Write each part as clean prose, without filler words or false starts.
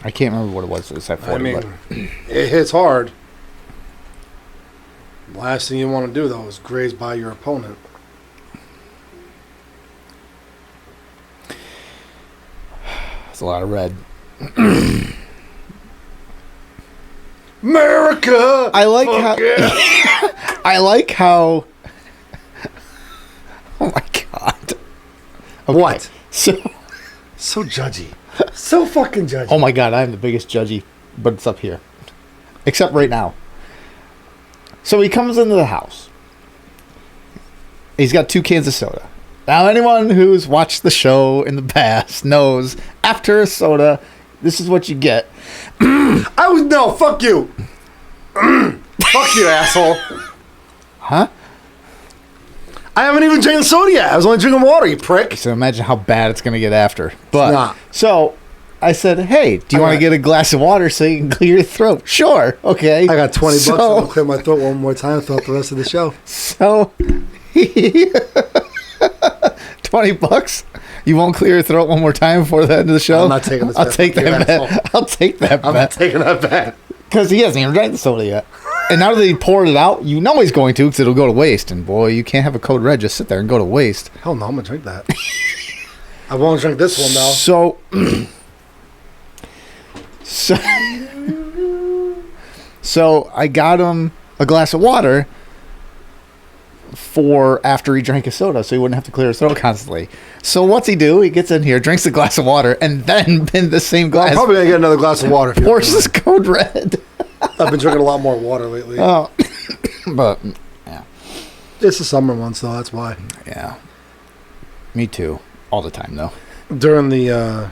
I can't remember what it was. It was at 40, but it hits hard. Last thing you want to do, though, is graze by your opponent. It's a lot of red. America! I like how... Yeah. I like how... Oh, my God. Okay. What? So judgy. So fucking judgy. Oh, my God. I'm the biggest judgy, but it's up here. Except right now. So he comes into the house. He's got 2 cans of soda. Now, anyone who's watched the show in the past knows after a soda, this is what you get. No, fuck you. Fuck you, asshole. Huh? I haven't even drank the soda yet. I was only drinking water, you prick. So imagine how bad it's going to get after. But it's not. So I said, hey, do you want to get a glass of water so you can clear your throat? Sure. Okay. I got 20 bucks. I'm going to clear my throat one more time throughout the rest of the show. So, 20 bucks? You won't clear your throat one more time before the end of the show? I'm not taking this I'll take that bet. I'll take that bet. I'm not taking that bet. Because he hasn't even drank the soda yet. And now that he poured it out, you know he's going to because it'll go to waste. And boy, you can't have a code red just sit there and go to waste. Hell no, I'm going to drink that. I won't drink this one, though. So I got him a glass of water for after he drank his soda so he wouldn't have to clear his throat constantly. So what's he do? He gets in here, drinks a glass of water, and then in the same glass... I'm probably going to get another glass of water. Pours this code red. I've been drinking a lot more water lately. Oh, but, yeah. It's the summer months, though. That's why. Yeah. Me too. All the time, though. During the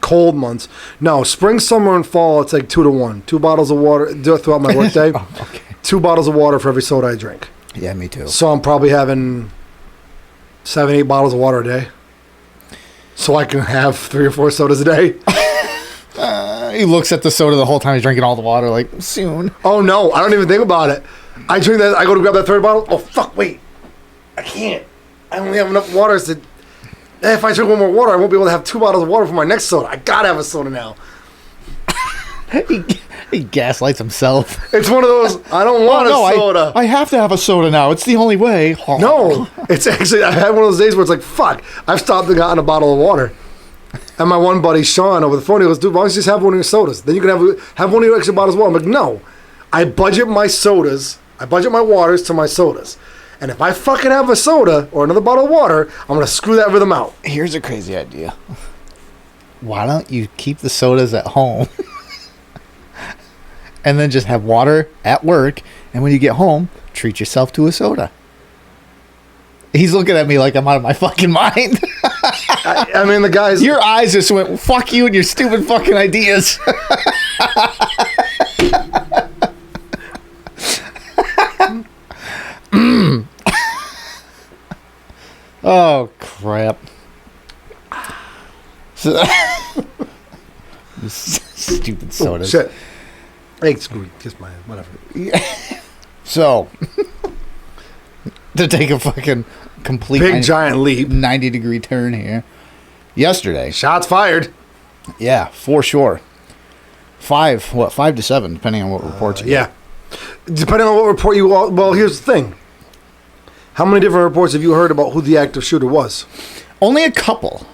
cold months. No, spring, summer, and fall, it's like 2 to 1. 2 bottles of water throughout my workday. Oh, okay. 2 bottles of water for every soda I drink. Yeah, me too. So I'm probably having 7, 8 bottles of water a day. So I can have 3 or 4 sodas a day. He looks at the soda the whole time he's drinking all the water, like, soon. Oh, no. I don't even think about it. I drink that. I go to grab that 3rd bottle. Oh, fuck, wait. I can't. I only have enough water to... If I drink one more water, I won't be able to have 2 bottles of water for my next soda. I gotta have a soda now. He gaslights himself. It's one of those, I don't want a soda. I have to have a soda now. It's the only way. No. It's actually, I had one of those days where it's like, fuck. I've stopped and gotten a bottle of water. And my one buddy, Sean, over the phone, he goes, dude, why don't you just have one of your sodas? Then you can have one of your extra bottles of water. I'm like, no. I budget my sodas. I budget my waters to my sodas. And if I fucking have a soda or another bottle of water, I'm going to screw that rhythm out. Here's a crazy idea. Why don't you keep the sodas at home and then just have water at work, and when you get home, treat yourself to a soda? He's looking at me like I'm out of my fucking mind. I mean, the guys... Your eyes just went, fuck you and your stupid fucking ideas. Oh, crap. Stupid sodas. Oh, shit. Hey, screw kiss my whatever. So, to take a fucking complete big giant leap, 90-degree turn here. Yesterday, shots fired. Yeah, for sure. 5 to 7, depending on what reports you get. Yeah, depending on what report you. Well, here's the thing. How many different reports have you heard about who the active shooter was? Only a couple.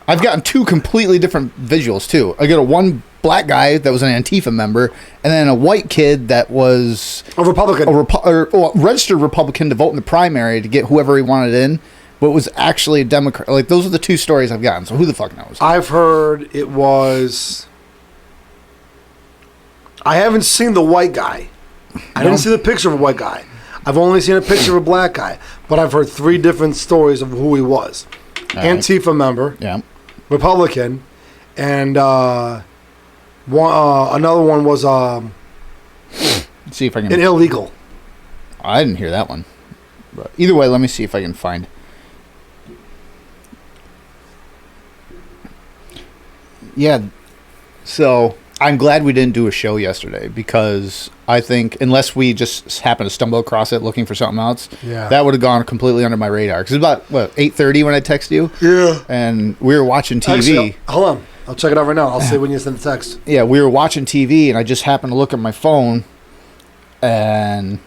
I've gotten 2 completely different visuals, too. I got one black guy that was an Antifa member, and then a white kid that was... A Republican. A registered Republican to vote in the primary to get whoever he wanted in, but was actually a Democrat. Like, those are the 2 stories I've gotten, so who the fuck knows? I've heard it was... I haven't seen the white guy. I didn't see the picture of a white guy. I've only seen a picture of a black guy, but I've heard 3 different stories of who he was. Antifa member, Republican, and another one was Let's see if I can... an illegal. I didn't hear that one. But either way, let me see if I can find... Yeah, so I'm glad we didn't do a show yesterday because I think unless we just happened to stumble across it looking for something else, that would have gone completely under my radar. Because it was about 8:30 when I texted you. Yeah. And we were watching TV. Actually, hold on, I'll check it out right now. I'll say when you send the text. Yeah, we were watching TV, and I just happened to look at my phone, and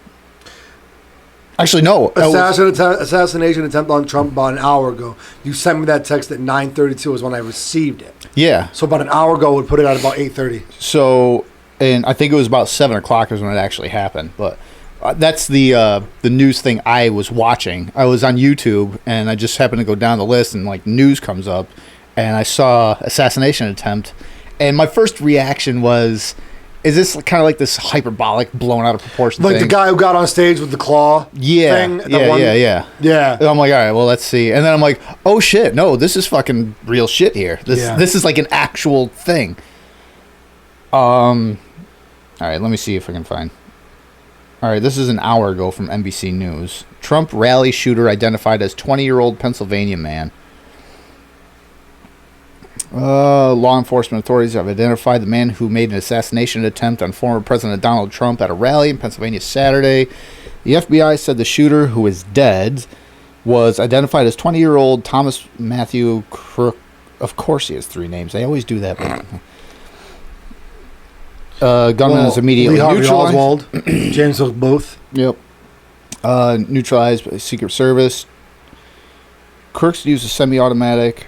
actually no, Assassination attempt on Trump about an hour ago. You sent me that text at 9:32 is when I received it. Yeah. So about an hour ago, would put it at about 8:30. So, and I think it was about 7 o'clock is when it actually happened. But that's the news thing I was watching. I was on YouTube, and I just happened to go down the list, and like news comes up, and I saw assassination attempt, and my first reaction was, is this kind of like this hyperbolic, blown out of proportion like thing? the guy who got on stage with the claw thing? Yeah. And I'm like, all right, well, let's see. And then I'm like, oh, shit, no, this is fucking real shit here. This is like an actual thing. All right, let me see if I can find. All right, this is an hour ago from NBC News. Trump rally shooter identified as 20-year-old Pennsylvania man. Law enforcement authorities have identified the man who made an assassination attempt on former President Donald Trump at a rally in Pennsylvania Saturday. The FBI said the shooter, who is dead, was identified as 20-year-old Thomas Matthew Crook. Of course he has 3 names. They always do that. Gunman is immediately neutralized. Oswald, James Hook Booth. Yep. Neutralized by Secret Service. Crooks used a semi-automatic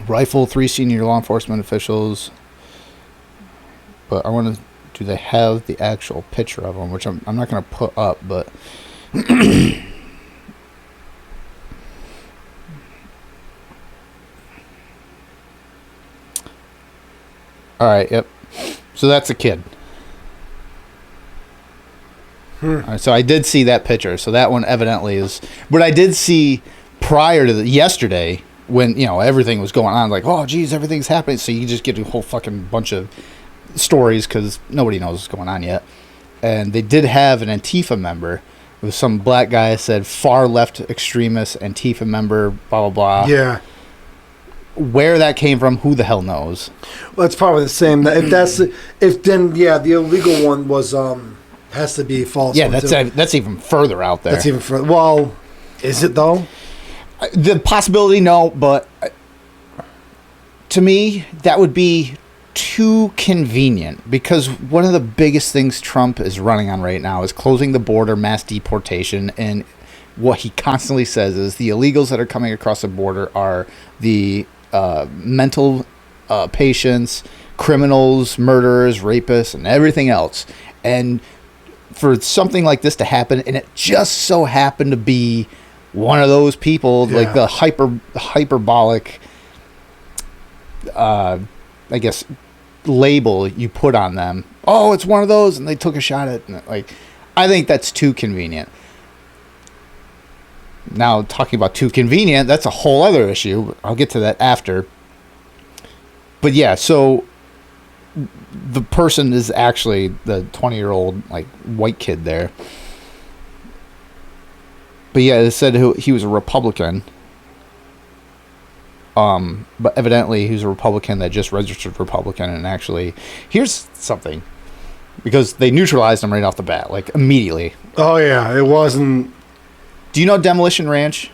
rifle, 3 senior law enforcement officials. But I want to... Do they have the actual picture of them? Which I'm not going to put up, but... Alright, yep. So that's a kid. Alright, so I did see that picture. So that one evidently is... But I did see prior to yesterday... When, you know, everything was going on, like, oh, geez, everything's happening. So you just get a whole fucking bunch of stories because nobody knows what's going on yet. And they did have an Antifa member. It was some black guy said far left extremist Antifa member, blah, blah, blah. Yeah. Where that came from, who the hell knows? Well, it's probably the same. The illegal one was, has to be false. Yeah, that's even further out there. That's even further. Well, is it though? The possibility, no, but to me, that would be too convenient because one of the biggest things Trump is running on right now is closing the border, mass deportation, and what he constantly says is the illegals that are coming across the border are the mental patients, criminals, murderers, rapists, and everything else. And for something like this to happen, and it just so happened to be one of those people, like the hyperbolic, I guess, label you put on them. Oh, it's one of those, and they took a shot at it. Like, I think that's too convenient. Now, talking about too convenient, that's a whole other issue. I'll get to that after. But yeah, so the person is actually the 20-year-old like white kid there. But yeah, it said he was a Republican. But evidently he was a Republican that just registered Republican. And actually, here's something. Because they neutralized him right off the bat, like immediately. Oh, yeah. It wasn't... Do you know Demolition Ranch?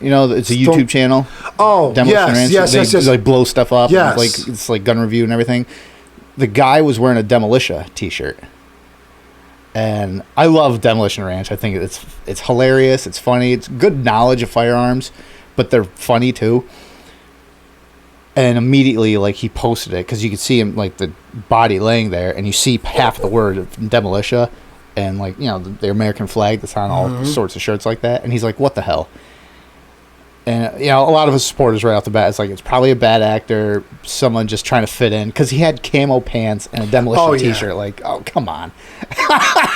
You know, it's a YouTube channel. Oh, Demolition Ranch. Yes. They like blow stuff up. Yes. And it's like gun review and everything. The guy was wearing a Demolition t-shirt. And I love Demolition Ranch. I think it's hilarious. It's funny. It's good knowledge of firearms, but they're funny too. And immediately, like, he posted it because you could see him, like, the body laying there, and you see half the word Demolition, and like, you know, the American flag that's on all sorts of shirts like that. And he's like, "What the hell?" And, you know, a lot of his supporters right off the bat, it's like, it's probably a bad actor, someone just trying to fit in. Because he had camo pants and a Demolition t-shirt. Like, oh, come on.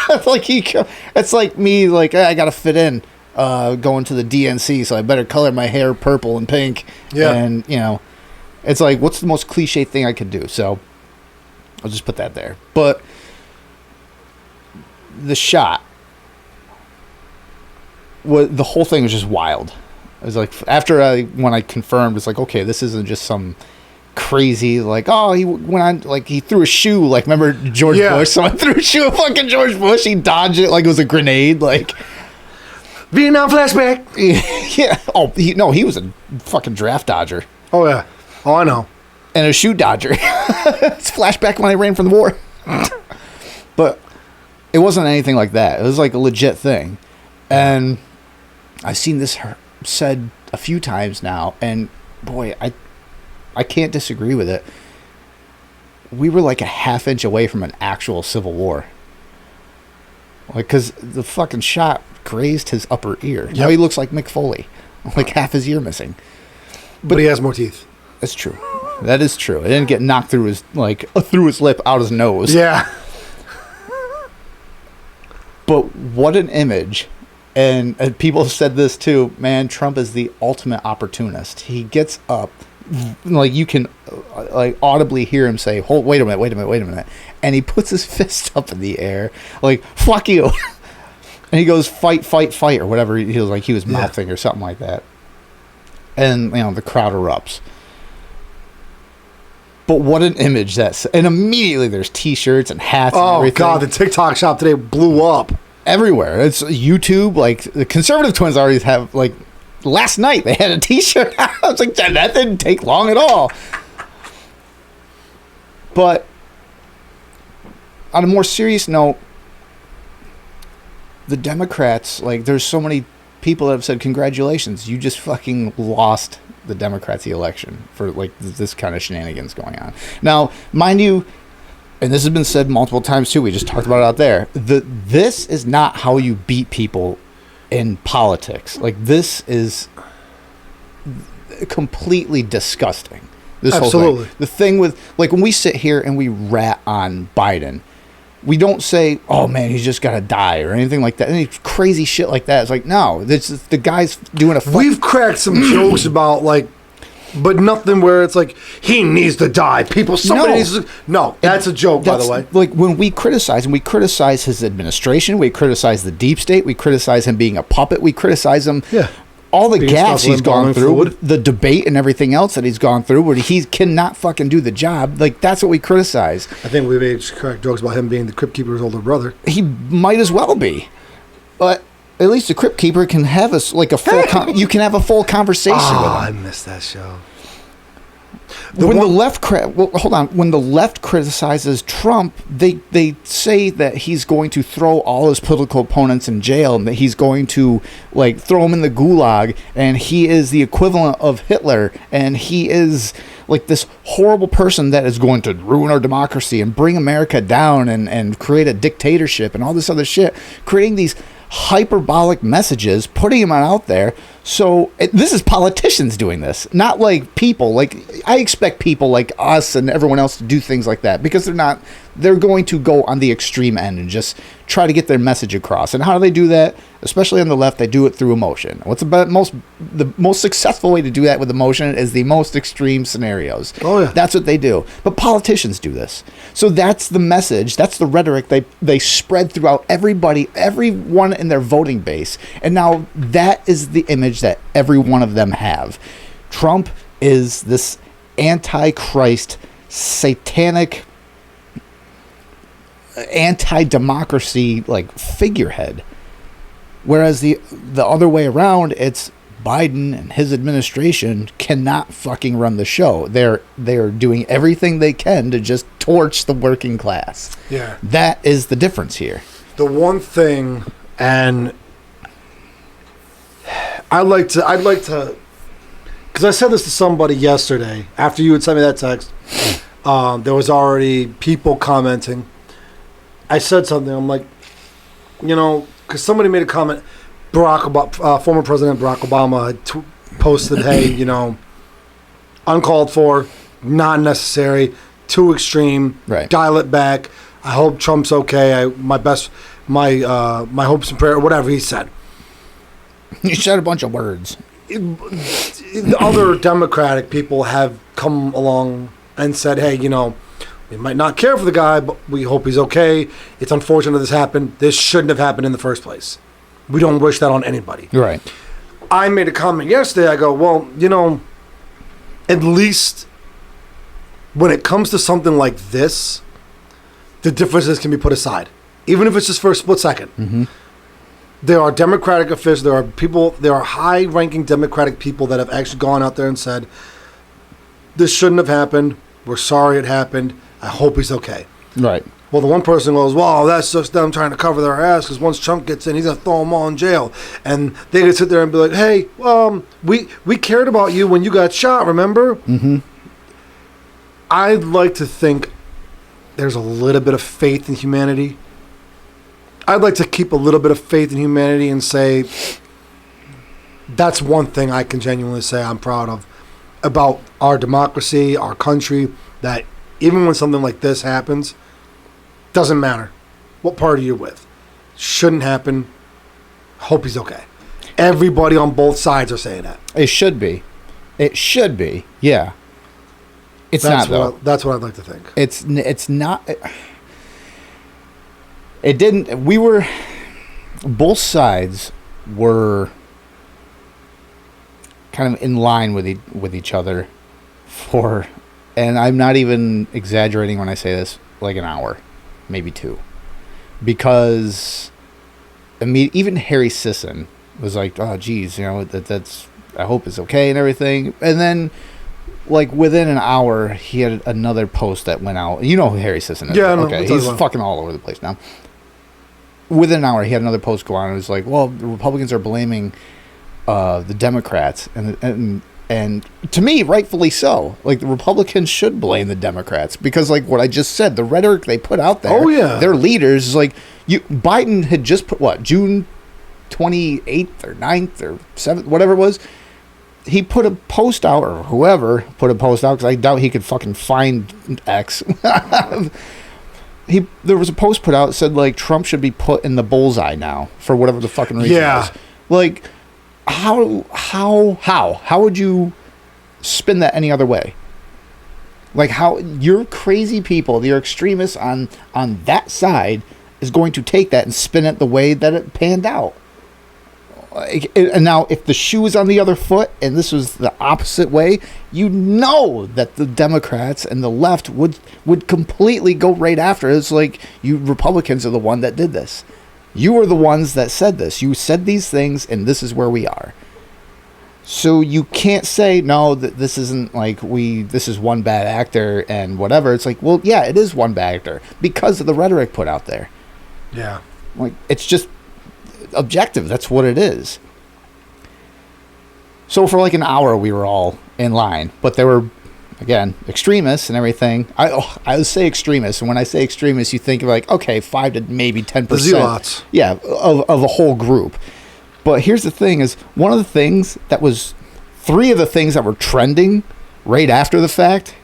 It's like me, like, I got to fit in going to the DNC, so I better color my hair purple and pink. Yeah. And, you know, it's like, what's the most cliche thing I could do? So I'll just put that there. But the shot, the whole thing was just wild. It was like, when I confirmed, it's like, okay, this isn't just some crazy, like, oh, he went on, like, he threw a shoe, like, remember George Bush? Someone threw a shoe at fucking George Bush. He dodged it like it was a grenade, like. Vietnam flashback. Yeah. Oh, he was a fucking draft dodger. Oh, yeah. Oh, I know. And a shoe dodger. It's flashback when I ran from the war. But it wasn't anything like that. It was like a legit thing. And I've seen this said a few times now, and boy, I can't disagree with it. We were like a half inch away from an actual civil war. Like, because the fucking shot grazed his upper ear. Yep. Now he looks like Mick Foley. Like half his ear missing. But he has more teeth. That's true. That is true. It didn't get knocked through his lip, out his nose. Yeah. But what an image. And people have said this too. Man, Trump is the ultimate opportunist. He gets up, like you can like audibly hear him say, "Hold, wait a minute," and he puts his fist up in the air, like "fuck you," and he goes, "Fight, fight, fight," or whatever he was like he was mouthing or something like that. And the crowd erupts. But what an image and immediately there's T-shirts and hats. And everything. God, the TikTok shop today blew up. Everywhere. It's YouTube. Like the conservative twins always have, like, last night they had a T-shirt. I was like, that didn't take long at all. But on a more serious note, the Democrats, like, there's so many people that have said, congratulations, you just fucking lost the Democrats the election for, like, this kind of shenanigans going on. Now, mind you, and this has been said multiple times too, we just talked about it out there, this is not how you beat people in politics. Like, this is completely disgusting. This Absolutely. Whole thing. The thing with, like, when we sit here and we rat on Biden, we don't say, oh man, he's just got to die or anything like that. Any crazy shit like that. It's like, no, the guy's doing a We've cracked some jokes about, like, but nothing where it's like, he needs to die. Somebody needs to. No, that's a joke, by the way. Like, when we criticize his administration, we criticize the deep state, we criticize him being a puppet, we criticize him. Yeah. All the gaffes he's gone through, the debate and everything else that he's gone through, where he cannot fucking do the job. Like, that's what we criticize. I think we made correct jokes about him being the Crypt Keeper's older brother. He might as well be, but at least the Crypt Keeper can have you can have a full conversation with him. I missed that show. When the left criticizes Trump, they say that he's going to throw all his political opponents in jail and that he's going to, like, throw them in the gulag, and he is the equivalent of Hitler, and he is like this horrible person that is going to ruin our democracy and bring America down and create a dictatorship and all this other shit, creating these hyperbolic messages, putting them out there. So this is politicians doing this, not like people. Like, I expect people like us and everyone else to do things like that because they're going to go on the extreme end and just try to get their message across. And how do they do that? Especially on the left, they do it through emotion. The most successful way to do that with emotion is the most extreme scenarios. Oh, yeah. That's what they do. But politicians do this. So that's the message. That's the rhetoric they spread throughout everyone in their voting base. And now that is the image that every one of them have. Trump is this antichrist, satanic, anti-democracy, like, figurehead, whereas the other way around, it's Biden and his administration cannot fucking run the show. They're doing everything they can to just torch the working class. Yeah, that is the difference here. The one thing, and I'd like to, because I said this to somebody yesterday after you had sent me that text. There was already people commenting. I said something. I'm like, because somebody made a comment. Former President Barack Obama had posted, "Hey, uncalled for, not necessary, too extreme. Right. Dial it back. I hope Trump's okay. My hopes and prayers," whatever he said. You said a bunch of words. The other Democratic people have come along and said, "Hey, we might not care for the guy, but we hope he's okay. It's unfortunate this happened. This shouldn't have happened in the first place. We don't wish that on anybody." Right. I made a comment yesterday. I go, well, at least when it comes to something like this, the differences can be put aside, even if it's just for a split second. Mm-hmm. There are Democratic officials, there are high-ranking Democratic people that have actually gone out there and said, this shouldn't have happened. We're sorry it happened. I hope he's okay. Right. Well, the one person goes, well, that's just them trying to cover their ass because once Trump gets in, he's going to throw them all in jail. And they could sit there and be like, hey, we cared about you when you got shot, remember? Mm-hmm. I'd like to think there's a little bit of faith in humanity. I'd like to keep a little bit of faith in humanity and say that's one thing I can genuinely say I'm proud of about our democracy, our country, that even when something like this happens, doesn't matter what party you're with. Shouldn't happen. Hope he's okay. Everybody on both sides are saying that. It should be. It should be. Yeah. It's not, though. That's what I'd like to think. It's not. It didn't. We were. Both sides were kind of in line with each other for, and I'm not even exaggerating when I say this, like an hour, maybe two, because even Harry Sisson was like, oh geez, that's I hope it's okay and everything, and then like within an hour he had another post that went out. You know who Harry Sisson is? Yeah, okay, he's fucking all over the place now. Within an hour he had another post go on and it was like, well, the Republicans are blaming the Democrats, and to me, rightfully so. Like, the Republicans should blame the Democrats because, like what I just said, the rhetoric they put out there, their leaders, is like, Biden had just put, what, June 28th or 9th or 7th, whatever it was, he put a post out, or whoever put a post out, because I doubt he could fucking find X. There was a post put out that said, like, Trump should be put in the bullseye now for whatever the fucking reason is. Like, how would you spin that any other way? Like, how your crazy people, your extremists on that side is going to take that and spin it the way that it panned out. And now if the shoe is on the other foot and this was the opposite way, you know that the Democrats and the left would completely go right after it. It's like, you Republicans are the one that did this. You are the ones that said this. You said these things, and this is where we are. So you can't say, no, that this isn't like this is one bad actor and whatever. It's like, well, yeah, it is one bad actor because of the rhetoric put out there. Yeah. Like, it's just objective. That's what it is. So for like an hour, we were all in line, but there were, again, extremists and everything. I would say extremists, and when I say extremists, you think of like, okay, 5 to maybe 10%. The zealots. Yeah, of a whole group. But here's the thing: is one of the things that was 3 of the things that were trending right after the fact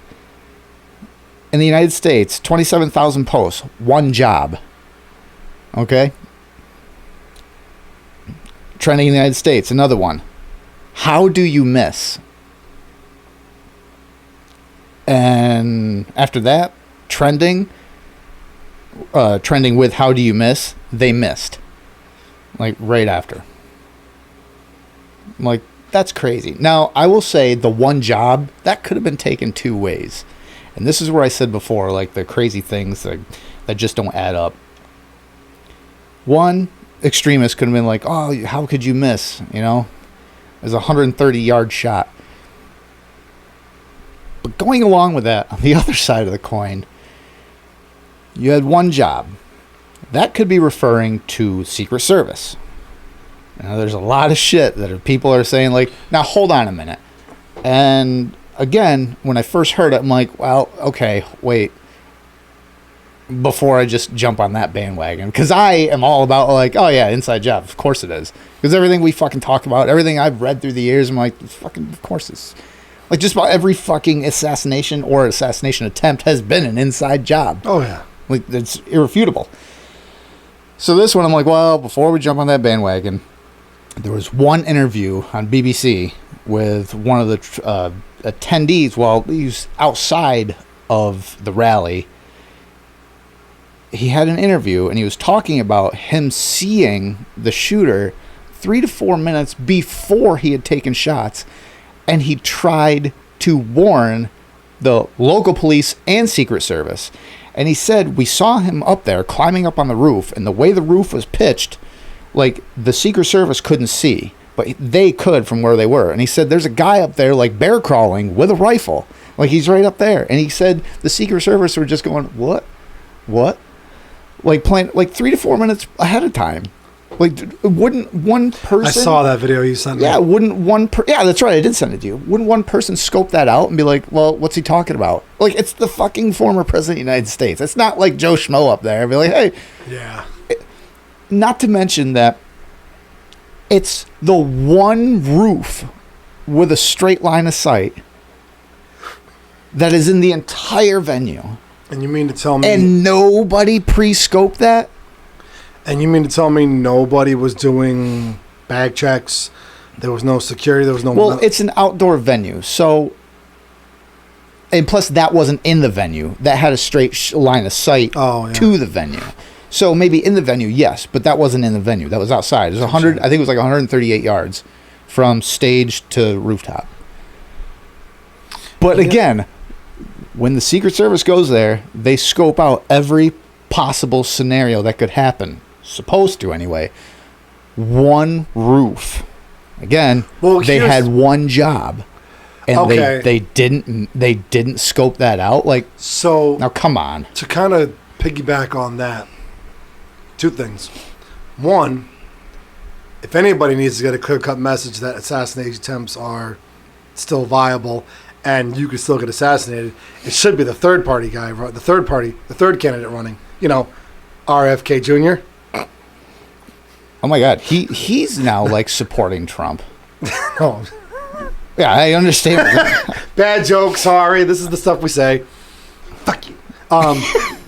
in the United States, 27,000 posts, one job. Okay. Trending in the United States, another one. How do you miss? And after that, trending with how do you miss? They missed. Like, right after. Like, that's crazy. Now, I will say the one job, that could have been taken 2 ways. And this is where I said before, like, the crazy things that just don't add up. One, extremists could have been like, oh, how could you miss? It was a 130-yard shot. But going along with that, on the other side of the coin, you had one job. That could be referring to Secret Service. Now, there's a lot of shit that people are saying, like, now hold on a minute. And again, when I first heard it, I'm like, well, okay, wait. Before I just jump on that bandwagon. Because I am all about, like, oh yeah, inside job. Of course it is. Because everything we fucking talk about, everything I've read through the years, I'm like, fucking, of course it's... Like, just about every fucking assassination or assassination attempt has been an inside job. Oh, yeah. Like, it's irrefutable. So this one, I'm like, well, before we jump on that bandwagon, there was one interview on BBC with one of the attendees while he was outside of the rally. He had an interview, and he was talking about him seeing the shooter 3 to 4 minutes before he had taken shots, and he tried to warn the local police and Secret Service. And he said, we saw him up there climbing up on the roof, and the way the roof was pitched, like, the Secret Service couldn't see, but they could from where they were. And he said, there's a guy up there, like, bear crawling with a rifle. Like, he's right up there. And he said the Secret Service were just going, what? Like, playing, like, 3 to 4 minutes ahead of time. Like, wouldn't one person... I saw that video you sent me. Yeah, yeah, that's right, I did send it to you. Wouldn't one person scope that out and be like, well, what's he talking about? Like, it's the fucking former president of the United States. It's not like Joe Schmo up there. Be like, hey... Yeah. Not to mention that it's the one roof with a straight line of sight that is in the entire venue. And you mean to tell me... And nobody pre-scoped that? And you mean to tell me nobody was doing bag checks? There was no security? There was no... Well, it's an outdoor venue, so... And plus, that wasn't in the venue. That had a straight line of sight to the venue. So maybe in the venue, yes, but that wasn't in the venue. That was outside. It was 100. I think it was like 138 yards from stage to rooftop. But again, when the Secret Service goes there, they scope out every possible scenario that could happen. Supposed to, anyway. One roof. Again, they had one job, and they didn't scope that out. Like, so now, come on. To kind of piggyback on that, 2 things. One, if anybody needs to get a clear-cut message that assassination attempts are still viable and you can still get assassinated, it should be the third-party guy, the third candidate running. You know, RFK Jr. Oh my God, he's now like supporting Trump. No. Yeah, I understand. Bad joke, sorry. This is the stuff we say. Fuck you.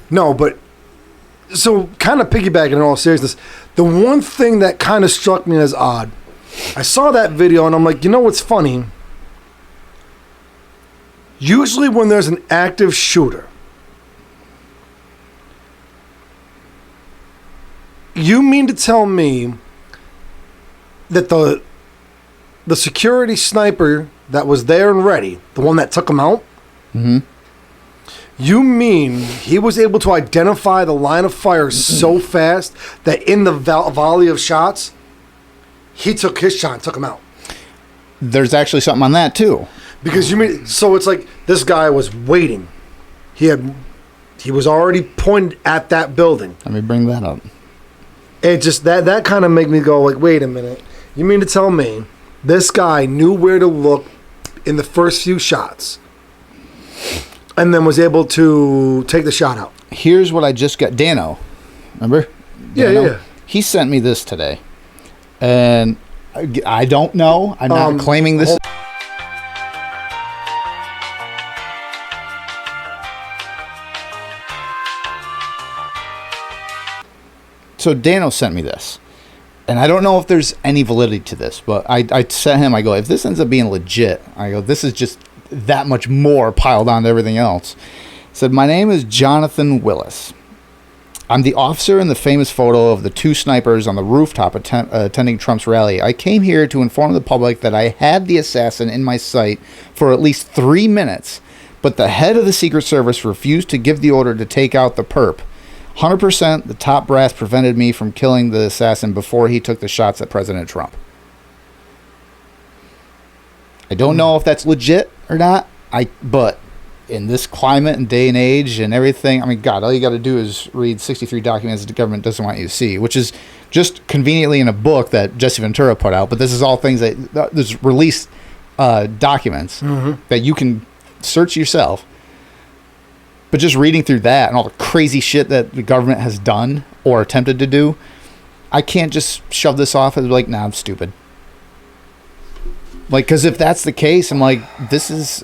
No, but so kind of piggybacking in all seriousness, the one thing that kind of struck me as odd, I saw that video and I'm like, you know what's funny? Usually when there's an active shooter, you mean to tell me that the security sniper that was there and ready, the one that took him out, you mean he was able to identify the line of fire so fast that in the volley of shots, he took his shot and took him out? There's actually something on that too. Because so it's like this guy was waiting. He was already pointed at that building. Let me bring that up. It just that kind of made me go like, wait a minute. You mean to tell me this guy knew where to look in the first few shots and then was able to take the shot out? Here's what I just got. Dano, remember? Dano? Yeah. He sent me this today. And I don't know. I'm not claiming this. So Dano sent me this. And I don't know if there's any validity to this, but I sent him, I go, if this ends up being legit, I go, this is just that much more piled on to everything else. He said, my name is Jonathan Willis. I'm the officer in the famous photo of the 2 snipers on the rooftop attending Trump's rally. I came here to inform the public that I had the assassin in my sight for at least 3 minutes, but the head of the Secret Service refused to give the order to take out the perp. 100% the top brass prevented me from killing the assassin before he took the shots at President Trump. I don't know if that's legit or not, but in this climate and day and age and everything, I mean, God, all you got to do is read 63 documents that the government doesn't want you to see, which is just conveniently in a book that Jesse Ventura put out, but this is all things that there's released documents that you can search yourself. But just reading through that and all the crazy shit that the government has done or attempted to do, I can't just shove this off as like, nah, I'm stupid. Like, because if that's the case, I'm like, this is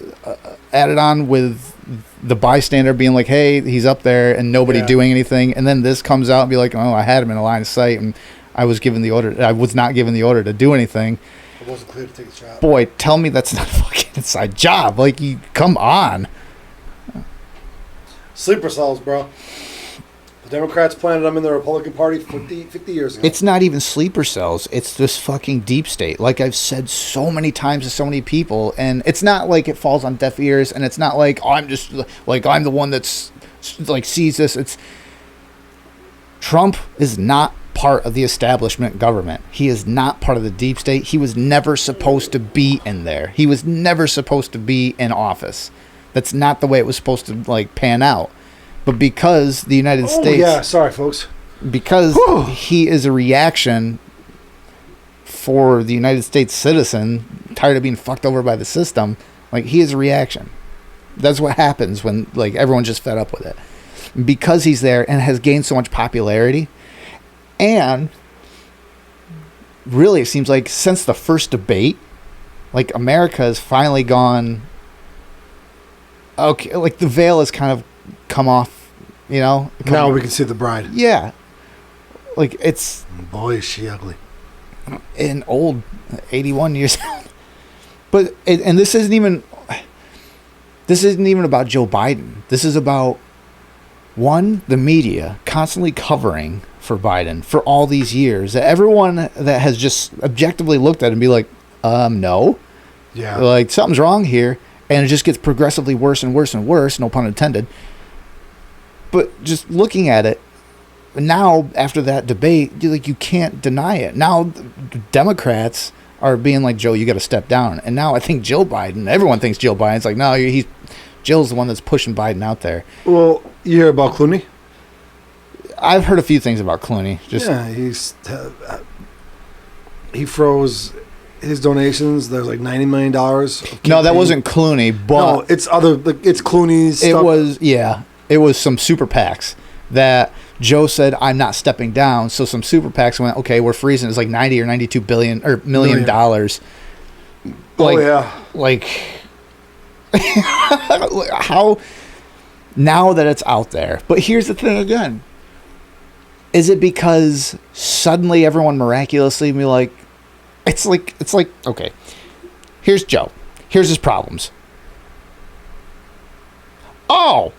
added on with the bystander being like, hey, he's up there and nobody doing anything. And then this comes out and be like, oh, I had him in a line of sight and I was not given the order to do anything. It wasn't clear to take the shot. Boy, tell me that's not a fucking inside job. Like, come on. Sleeper cells, bro. The Democrats planted them in the Republican Party 50 years ago. It's not even sleeper cells. It's this fucking deep state. Like I've said so many times to so many people, and it's not like it falls on deaf ears, and it's not like, oh, I'm just like I'm the one that's like sees this. It's Trump is not part of the establishment government. He is not part of the deep state. He was never supposed to be in there. He was never supposed to be in office. That's not the way it was supposed to like pan out. But because the United States... yeah, sorry, folks. Because he is a reaction for the United States citizen, tired of being fucked over by the system, like, he is a reaction. That's what happens when, like, everyone's just fed up with it. Because he's there and has gained so much popularity, and really it seems like since the first debate, like, America has finally gone... Okay, like, the veil has kind of come off. You know, now we can see the bride. Yeah, like it's. Boy, is she ugly. And old, 81 years old. But and this isn't even. This isn't even about Joe Biden. This is about the media constantly covering for Biden for all these years. That everyone that has just objectively looked at it and be like, no, yeah, like something's wrong here, and it just gets progressively worse and worse and worse. No pun intended. But just looking at it now, after that debate, you can't deny it. Now, the Democrats are being like, Joe, you got to step down. And now I think Joe Biden, everyone thinks Joe Biden's like, no, Jill's the one that's pushing Biden out there. Well, you hear about Clooney? I've heard a few things about Clooney. He froze his donations. There's like $90 million. No, that wasn't Clooney, but no, it's Clooney's stuff. It was some super PACs that Joe said, I'm not stepping down. So some super PACs went, okay, we're freezing. It's like 90 or 92 billion or million dollars. Like, like how now that it's out there. But here's the thing again. Is it because suddenly everyone miraculously be like, it's like, okay, here's Joe. Here's his problems. Oh,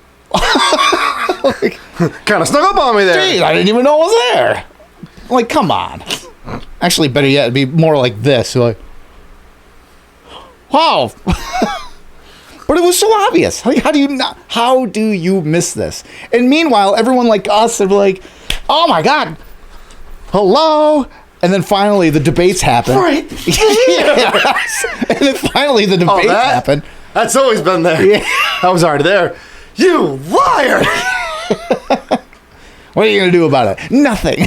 like, kind of snuck up on me there. Geez, I didn't even know it was there. Like, come on. Actually, better yet, it'd be more like this. Like, wow. But it was so obvious. Like, how do you miss this? And meanwhile, everyone like us are like, oh my God, hello. And then finally the debates happen. Right. Yes. And then finally the debates happen. That's always been there. Yeah. I was already there. You liar! What are you going to do about it? Nothing.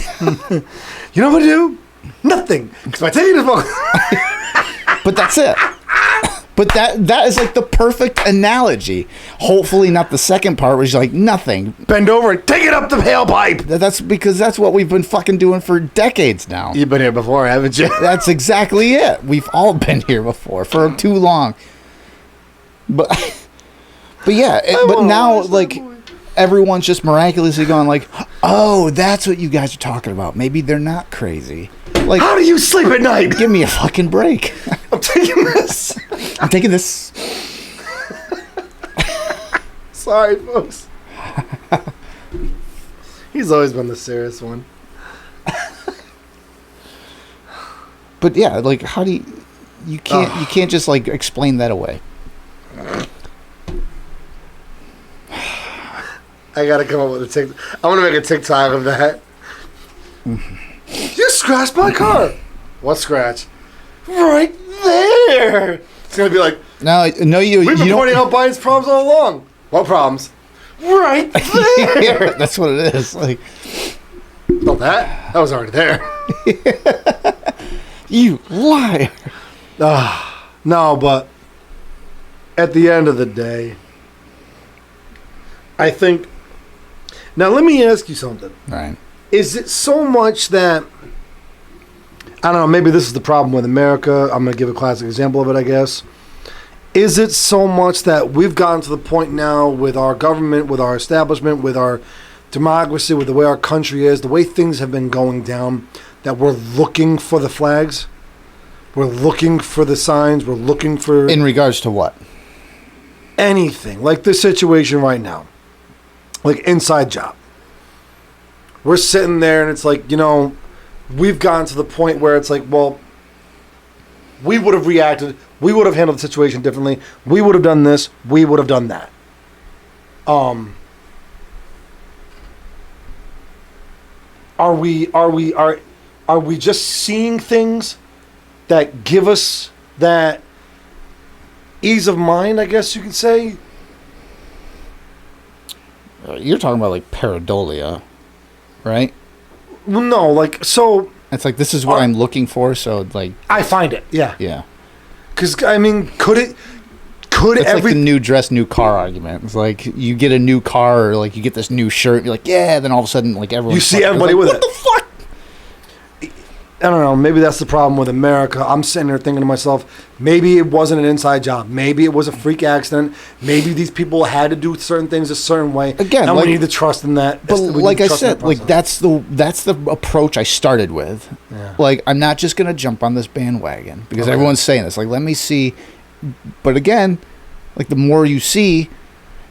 You know what to do? Nothing. Because by taking this book. But that's it. But that is like the perfect analogy. Hopefully not the second part where she's like, nothing. Bend over and take it up the tailpipe. That's because that's what we've been fucking doing for decades now. You've been here before, haven't you? That's exactly it. We've all been here before for too long. But yeah, but now like everyone's just miraculously going like, oh, that's what you guys are talking about. Maybe they're not crazy. Like, how do you sleep at night? Give me a fucking break. I'm taking this. I'm taking this. Sorry, folks. He's always been the serious one. But yeah, like, how do you can't just like explain that away. I gotta come up with a TikTok. I want to make a TikTok of that. You scratched my car. What scratch? Right there. It's gonna be like, no, we've been pointing out Biden's problems all along. What problems? Right there. That's what it is. Like, not that. That was already there. You liar. No, but at the end of the day, I think. Now, let me ask you something. Right. Is it so much that, I don't know, maybe this is the problem with America. I'm going to give a classic example of it, I guess. Is it so much that we've gotten to the point now with our government, with our establishment, with our democracy, with the way our country is, the way things have been going down, that we're looking for the flags? We're looking for the signs. We're looking for... In regards to what? Anything. Like this situation right now. Like inside job. we're sitting there and it's like, we've gotten to the point where it's like, well, we would have reacted, we would have handled the situation differently, we would have done this, we would have done that. Are we just seeing things that give us that ease of mind, I guess you could say? You're talking about like pareidolia, right? Well, no, like, so... It's like, this is what I'm looking for, so like... I find it, yeah. Yeah. Because, I mean, It's like the new dress, new car argument. It's like, you get a new car, or like, you get this new shirt, you're like, yeah, then all of a sudden, like, everyone... You see everybody with it. What the fuck? I don't know, maybe that's the problem with America. I'm sitting there thinking to myself, maybe it wasn't an inside job. Maybe it was a freak accident. Maybe these people had to do certain things a certain way. Again, and like, we need to trust in that. But like I said, like that's the approach I started with. Yeah. Like, I'm not just gonna jump on this bandwagon because everyone's saying this. Like, let me see. But again, like, the more you see,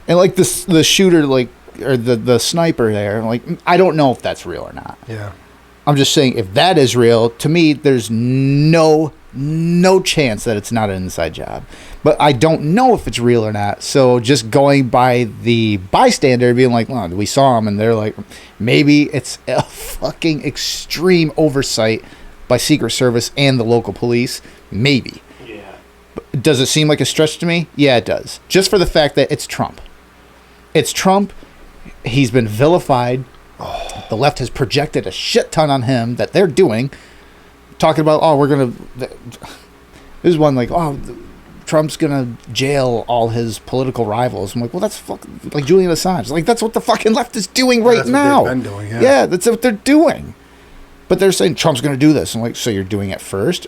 and like the shooter, like, or the sniper there, like, I don't know if that's real or not. Yeah. I'm just saying, if that is real, to me, there's no chance that it's not an inside job. But I don't know if it's real or not. So just going by the bystander, being like, well, we saw him, and they're like, maybe it's a fucking extreme oversight by Secret Service and the local police. Maybe. Yeah. But does it seem like a stretch to me? Yeah, it does. Just for the fact that it's Trump. It's Trump. He's been vilified. The left has projected a shit ton on him that they're doing, talking about, oh, we're going to... There's one like, oh, Trump's going to jail all his political rivals. I'm like, well, that's fucking... Like Julian Assange. Like, that's what the fucking left is doing right now. That's what they've been doing, yeah. Yeah, that's what they're doing. But they're saying Trump's going to do this. I'm like, so you're doing it first?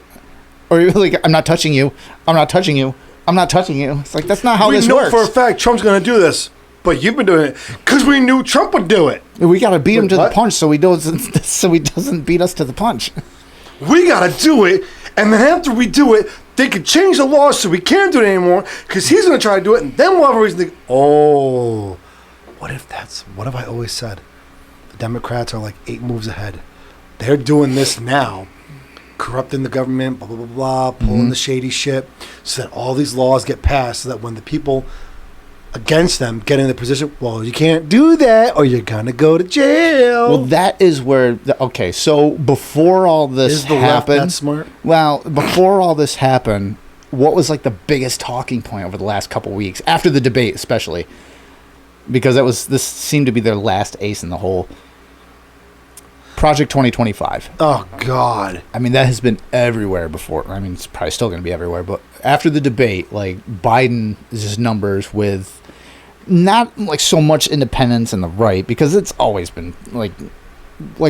Or you're like, I'm not touching you. I'm not touching you. I'm not touching you. It's like, that's not how this works. We know for a fact Trump's going to do this. But you've been doing it because we knew Trump would do it. We got to beat him to the punch so he doesn't beat us to the punch. We got to do it, and then after we do it, they could change the law so we can't do it anymore because he's going to try to do it, and then we'll have a reason to think, oh, what have I always said? The Democrats are like 8 moves ahead. They're doing this now, corrupting the government, blah, blah, blah, blah, pulling the shady shit so that all these laws get passed so that when the people... against them getting the position, well, you can't do that or you're gonna go to jail. Well, that is where okay, so before all this happened, left that smart? Well, before all this happened, what was like the biggest talking point over the last couple weeks after the debate, especially because this seemed to be their last ace in the hole. Project 2025. Oh God! I mean, that has been everywhere before. I mean, it's probably still going to be everywhere. But after the debate, like, Biden's numbers with not like so much independence and the right, because it's always been like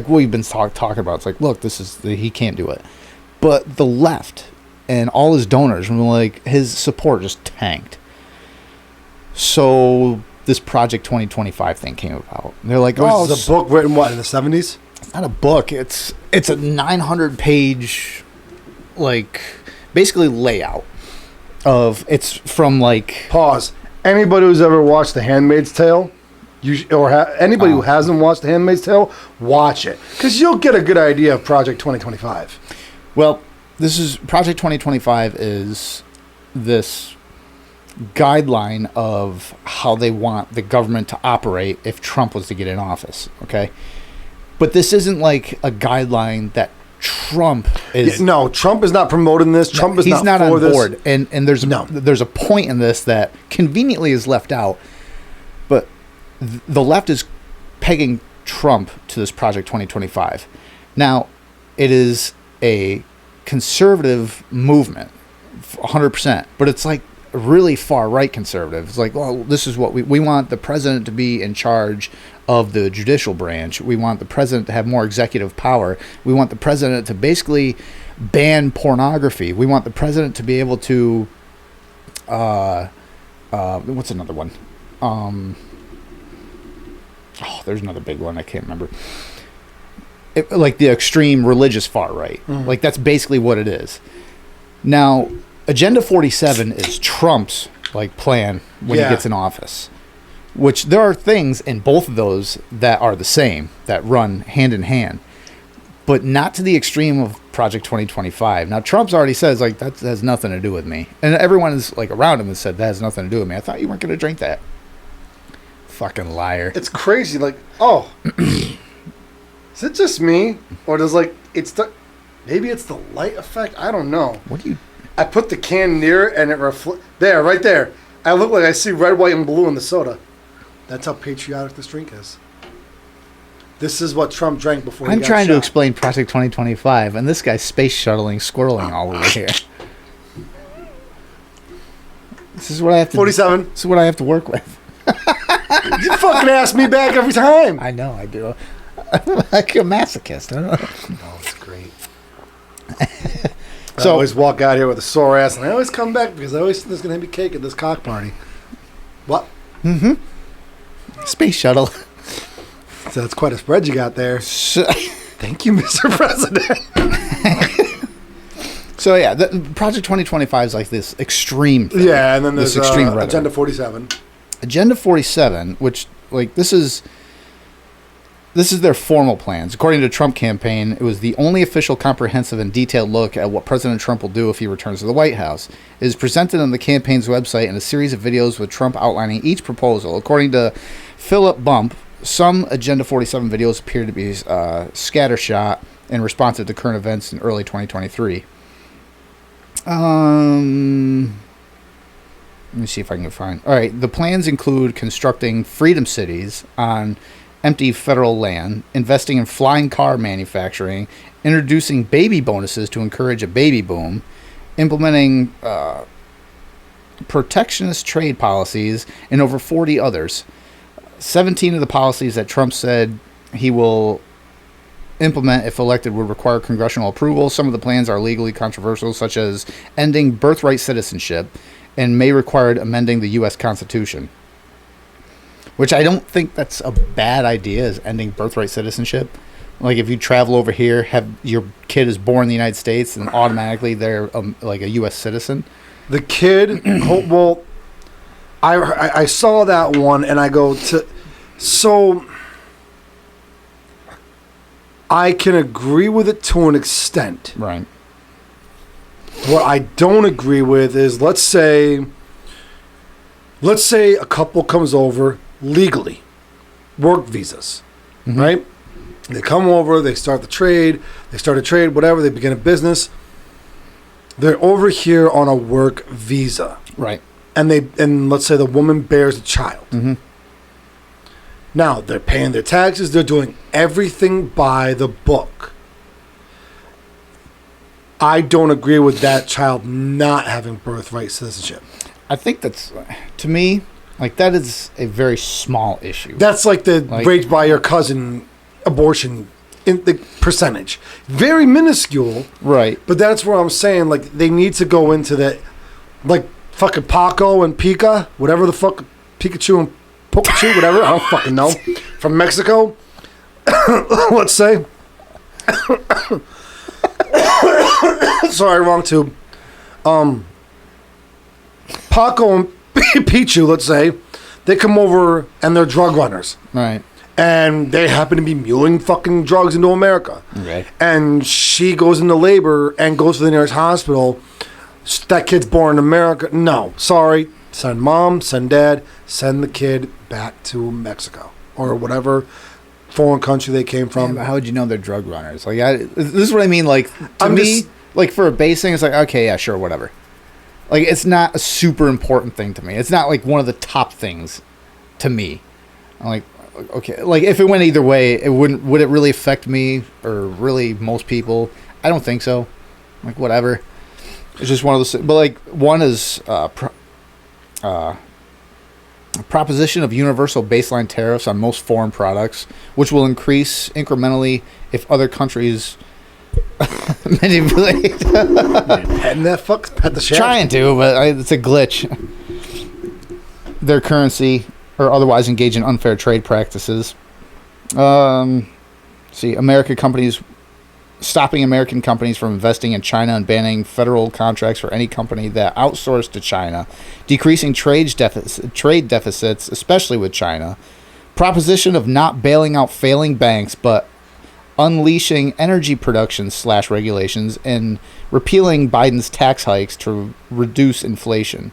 we've been talking about. It's like, look, he can't do it. But the left and all his donors were like, his support just tanked. So this Project 2025 thing came about. They're like, oh, it's a book written what in the 70s? It's not a book. It's a 900-page, like, basically layout of, it's from like... Pause. Anybody who's ever watched The Handmaid's Tale, anybody who hasn't watched The Handmaid's Tale, watch it. Because you'll get a good idea of Project 2025. Well, Project 2025 is this guideline of how they want the government to operate if Trump was to get in office, okay? But this isn't like a guideline that Trump is... Yeah, no, Trump is not promoting this. Trump is not for this. He's not on board. And there's a point in this that conveniently is left out. But the left is pegging Trump to this Project 2025. Now, it is a conservative movement, 100%. But it's like really far-right conservative. It's like, well, this is what we want the president to be in charge of the judicial branch. We want the president to have more executive power. We want the president to basically ban pornography. We want the president to be able to what's another one? There's another big one I can't remember. Like the extreme religious far right. Like that's basically what it is. Now, Agenda 47 is Trump's like plan when he gets in office. which there are things in both of those that are the same, that run hand in hand, but not to the extreme of Project 2025. Now, Trump's already says, like, that has nothing to do with me. And everyone is, like, around him has said, that has nothing to do with me. I thought you weren't going to drink that. Fucking liar. It's crazy. Like, oh, is it just me? Or does, like, maybe it's the light effect? I don't know. What do you... I put the can near it and it there, right there. I look like I see red, white, and blue in the soda. That's how patriotic this drink is. This is what Trump drank before he got I'm trying to shot. explain Project 2025, and this guy's space shuttling, squirreling all over here. This is what I have to... 47. This is what I have to work with. You fucking ask me back every time. I know, I do. I'm like a masochist. I don't know. Oh, it's great. So, I always walk out here with a sore ass, and I always come back because I always think there's going to be cake at this cock party. What? Mm-hmm. Space shuttle. So that's quite a spread you got there. Thank you, Mr. President. So yeah, Project 2025 is like this extreme thing. Yeah, and then there's this extreme rhetoric. Agenda 47. Agenda 47, which like this is their formal plans. According to the Trump campaign, it was the only official comprehensive and detailed look at what President Trump will do if he returns to the White House. It is presented on the campaign's website in a series of videos with Trump outlining each proposal. According to Philip Bump, some Agenda 47 videos appear to be scattershot and responsive to current events in early 2023. Let me see if I can find... All right, the plans include constructing freedom cities on empty federal land, investing in flying car manufacturing, introducing baby bonuses to encourage a baby boom, implementing protectionist trade policies, and over 40 others. 17 of the policies that Trump said he will implement if elected would require congressional approval. Some of the plans are legally controversial, such as ending birthright citizenship, and may require amending the U.S. Constitution. Which I don't think that's a bad idea, is ending birthright citizenship. Like, if you travel over here, have your kid is born in the United States, and automatically they're like a U.S. citizen. The kid, well, I saw that one, and I go to... So, I can agree with it to an extent. Right. What I don't agree with is, let's say a couple comes over legally, work visas, right? They come over, they start a trade, whatever, they begin a business. They're over here on a work visa. Right. And let's say the woman bears a child. Mm-hmm. Now, they're paying their taxes, they're doing everything by the book. I don't agree with that child not having birthright citizenship. I think that's, to me, like, that is a very small issue. That's like the raped by your cousin abortion in the percentage. Very minuscule. Right. But that's where I'm saying, like, they need to go into that, like, fucking Paco and Pika, whatever the fuck, Pikachu and Pikachu, whatever, I don't fucking know, from Mexico, let's say. Sorry, wrong tube. Paco and Pichu, let's say, they come over and they're drug runners. Right. And they happen to be muling fucking drugs into America. Right. And she goes into labor and goes to the nearest hospital. That kid's born in America. No, sorry. Send mom, send dad, send the kid back to Mexico or whatever foreign country they came from. Yeah, but how would you know they're drug runners? Like, this is what I mean. Like, to me, like, for a base thing, it's like, okay, yeah, sure, whatever. Like, it's not a super important thing to me. It's not like one of the top things to me. I'm like, okay, like, if it went either way, would it really affect me or really most people? I don't think so. Like, whatever. It's just one of those. But like, one is a proposition of universal baseline tariffs on most foreign products, which will increase incrementally if other countries manipulate. Petting that fuck, pet the shit. Trying to, but it's a glitch. Their currency or otherwise engage in unfair trade practices. See, American companies stopping American companies from investing in China and banning federal contracts for any company that outsourced to China, decreasing trade deficits, especially with China, proposition of not bailing out failing banks, but unleashing energy production / regulations, and repealing Biden's tax hikes to reduce inflation.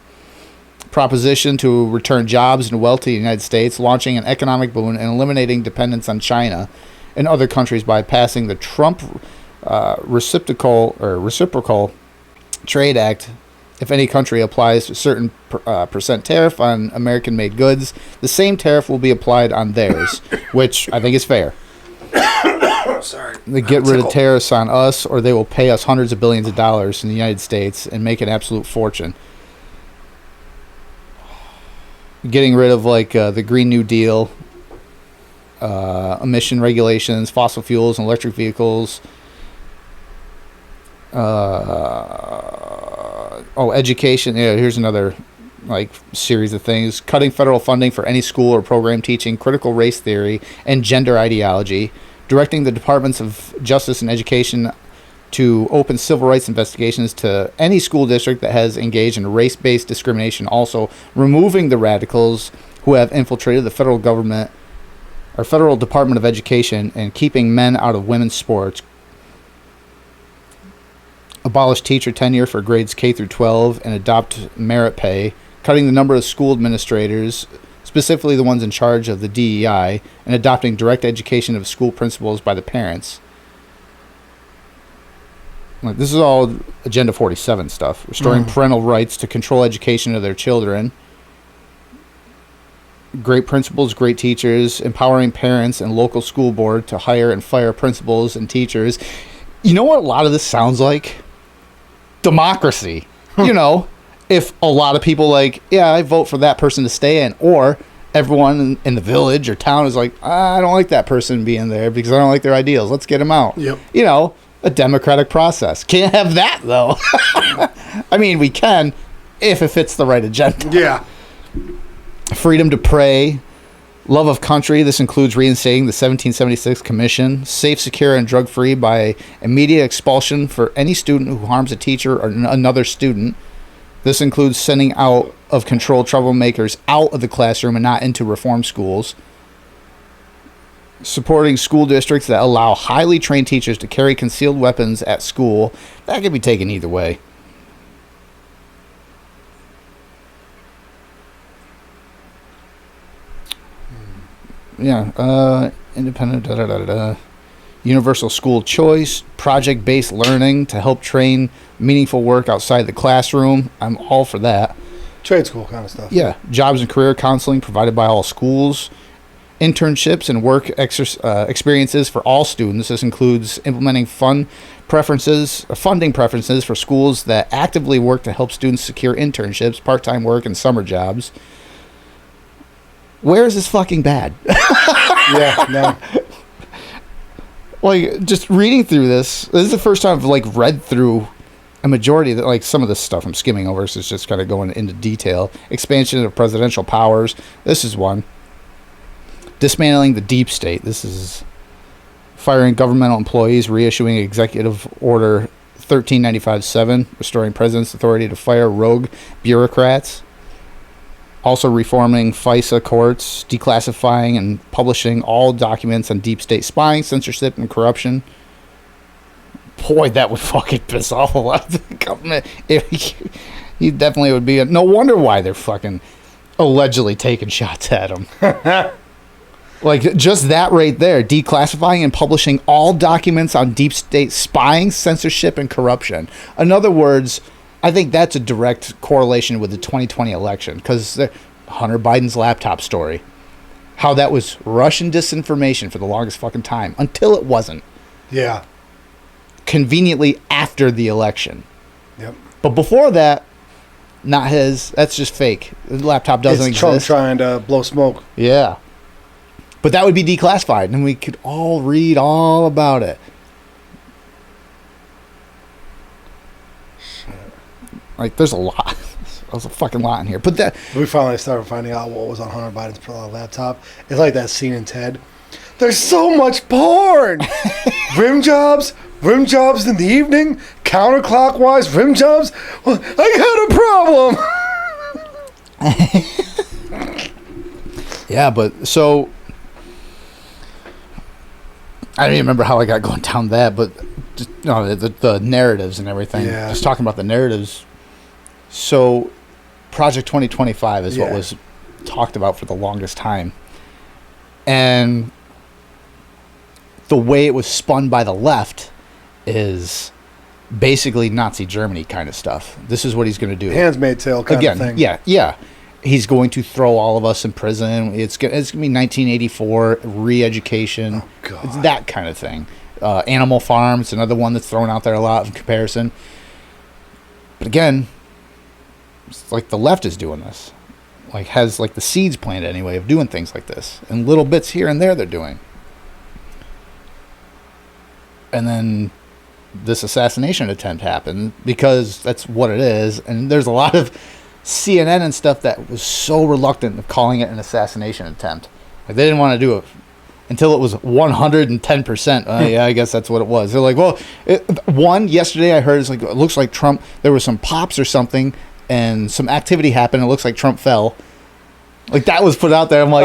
Proposition to return jobs and wealth to the United States, launching an economic boom and eliminating dependence on China and other countries by passing the Trump reciprocal Trade Act. If any country applies a certain percent tariff on American-made goods, the same tariff will be applied on theirs, which I think is fair. Sorry. They get rid of tariffs on us, or they will pay us hundreds of billions of dollars in the United States and make an absolute fortune. Getting rid of the Green New Deal, emission regulations, fossil fuels, and electric vehicles. Education. Yeah, here's another series of things. Cutting federal funding for any school or program teaching critical race theory and gender ideology. Directing the Departments of Justice and Education to open civil rights investigations to any school district that has engaged in race-based discrimination. Also, removing the radicals who have infiltrated the federal government or Federal Department of Education and keeping men out of women's sports. Abolish teacher tenure for grades K through 12 and adopt merit pay. Cutting the number of school administrators, specifically the ones in charge of the DEI, and adopting direct education of school principals by the parents. This is all Agenda 47 stuff. Restoring parental rights to control education of their children. Great principals, great teachers. Empowering parents and local school board to hire and fire principals and teachers. You know what a lot of this sounds like? Democracy. If a lot of people I vote for that person to stay in, or everyone in the village or town is I don't like that person being there because I don't like their ideals. Let's get him out. Yep. A democratic process. Can't have that, though. I mean, we can if it fits the right agenda. Yeah. Freedom to pray. Love of country. This includes reinstating the 1776 Commission. Safe, secure, and drug-free by immediate expulsion for any student who harms a teacher or another student. This includes sending out of control troublemakers out of the classroom and not into reform schools. Supporting school districts that allow highly trained teachers to carry concealed weapons at school. That could be taken either way. Yeah, independent, universal school choice, project-based learning to help train meaningful work outside the classroom. I'm all for that. Trade school kind of stuff. Yeah, jobs and career counseling provided by all schools. Internships and work experiences for all students. This includes implementing funding preferences for schools that actively work to help students secure internships, part-time work, and summer jobs. Where is this fucking bad? Yeah, no. Just reading through this is the first time I've read through a majority of the, some of this stuff I'm skimming over, so it's just kind of going into detail. Expansion of presidential powers. This is one. Dismantling the deep state. This is firing governmental employees, reissuing Executive Order 1395-7, restoring president's authority to fire rogue bureaucrats. Also reforming FISA courts, declassifying and publishing all documents on deep state spying, censorship, and corruption. Boy, that would fucking piss off a lot of the government. He definitely would be. No wonder why they're fucking allegedly taking shots at him. Just that right there, declassifying and publishing all documents on deep state spying, censorship, and corruption. In other words, I think that's a direct correlation with the 2020 election, because Hunter Biden's laptop story, how that was Russian disinformation for the longest fucking time, until it wasn't. Yeah. Conveniently after the election. Yep. But before that, not his. That's just fake. The laptop doesn't exist. Trump trying to blow smoke. Yeah. But that would be declassified, and we could all read all about it. There's a lot. There's a fucking lot in here. But that we finally started finding out what was on Hunter Biden's laptop. It's like that scene in Ted. There's so much porn. Rim jobs, rim jobs in the evening, counterclockwise rim jobs. Well, I got a problem. Yeah, but so I don't even remember how I got going down that, but just, the narratives and everything. Yeah. Just talking about the narratives. So, Project 2025 is what was talked about for the longest time, and the way it was spun by the left is basically Nazi Germany kind of stuff. This is what he's going to do. Handmaid's Tale kind of thing. Yeah. He's going to throw all of us in prison. It's going to be 1984, re-education. Oh, God. It's that kind of thing. Animal Farm, it's another one that's thrown out there a lot in comparison. But again, it's like the left is doing this. Like, has like the seeds planted anyway of doing things like this. And little bits here and there they're doing. And then this assassination attempt happened because that's what it is. And there's a lot of CNN and stuff that was so reluctant of calling it an assassination attempt. Like, they didn't want to do it until it was 110%. Yeah, I guess that's what it was. They're like, well, yesterday I heard it looks like Trump, there was some pops or something and some activity happened. It looks like Trump fell. Like, that was put out there. I'm like,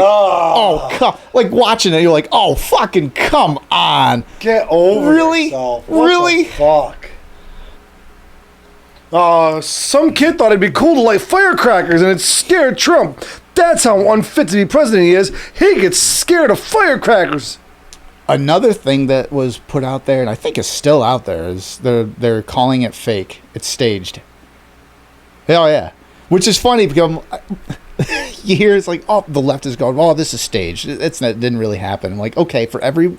come, like, watching it, you're like, oh, fucking come on. Get over yourself. What Really? the fuck? Some kid thought it'd be cool to light firecrackers and it scared Trump. That's how unfit to be president he is. He gets scared of firecrackers. Another thing that was put out there, and I think is still out there, is they're calling it fake. It's staged. Hell yeah. Which is funny because you hear it's like, oh, the left is going, oh, this is staged. It didn't really happen. I'm like, okay, for every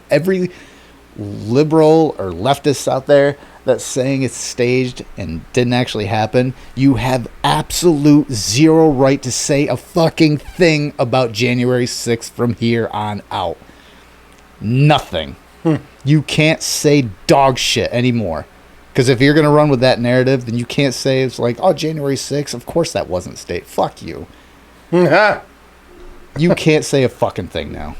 liberal or leftist out there that's saying it's staged and didn't actually happen, you have absolute zero right to say a fucking thing about January 6th from here on out. Nothing. You can't say dog shit anymore. Because if you're going to run with that narrative, then you can't say it's like, oh, January 6th, of course that wasn't staged. Fuck you. You can't say a fucking thing now.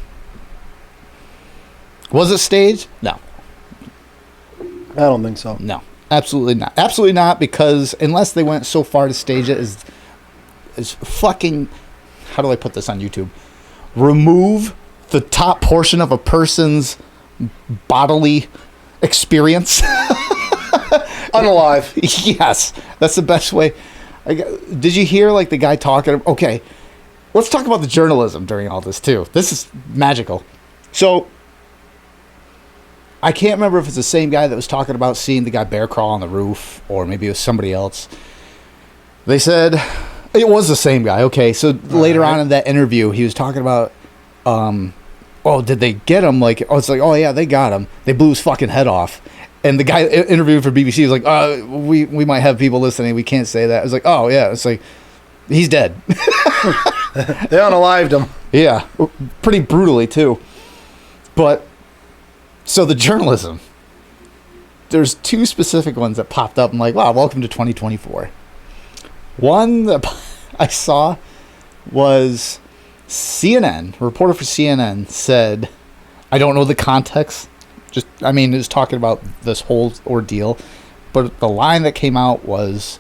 Was it staged? No. I don't think so. No, absolutely not. Absolutely not, because unless they went so far to stage it as fucking, how do I put this on YouTube? Remove the top portion of a person's bodily experience. Unalive. Yes, that's the best way. Did you hear like the guy talking? Okay, let's talk about the journalism during all this too. This is magical. So, I can't remember if it's the same guy that was talking about seeing the guy bear crawl on the roof, or maybe it was somebody else. They said it was the same guy. Okay, so later on in that interview, he was talking about, oh, did they get him? Like, oh, it's like, oh yeah, they got him. They blew his fucking head off. And the guy interviewed for BBC was like, we might have people listening. We can't say that. I was like, oh yeah. It's like, he's dead. They unalived him. Yeah, pretty brutally too. But so the journalism, there's two specific ones that popped up. I'm like, wow, welcome to 2024. One that I saw was CNN. A reporter for CNN said, I don't know the context. It was talking about this whole ordeal. But the line that came out was,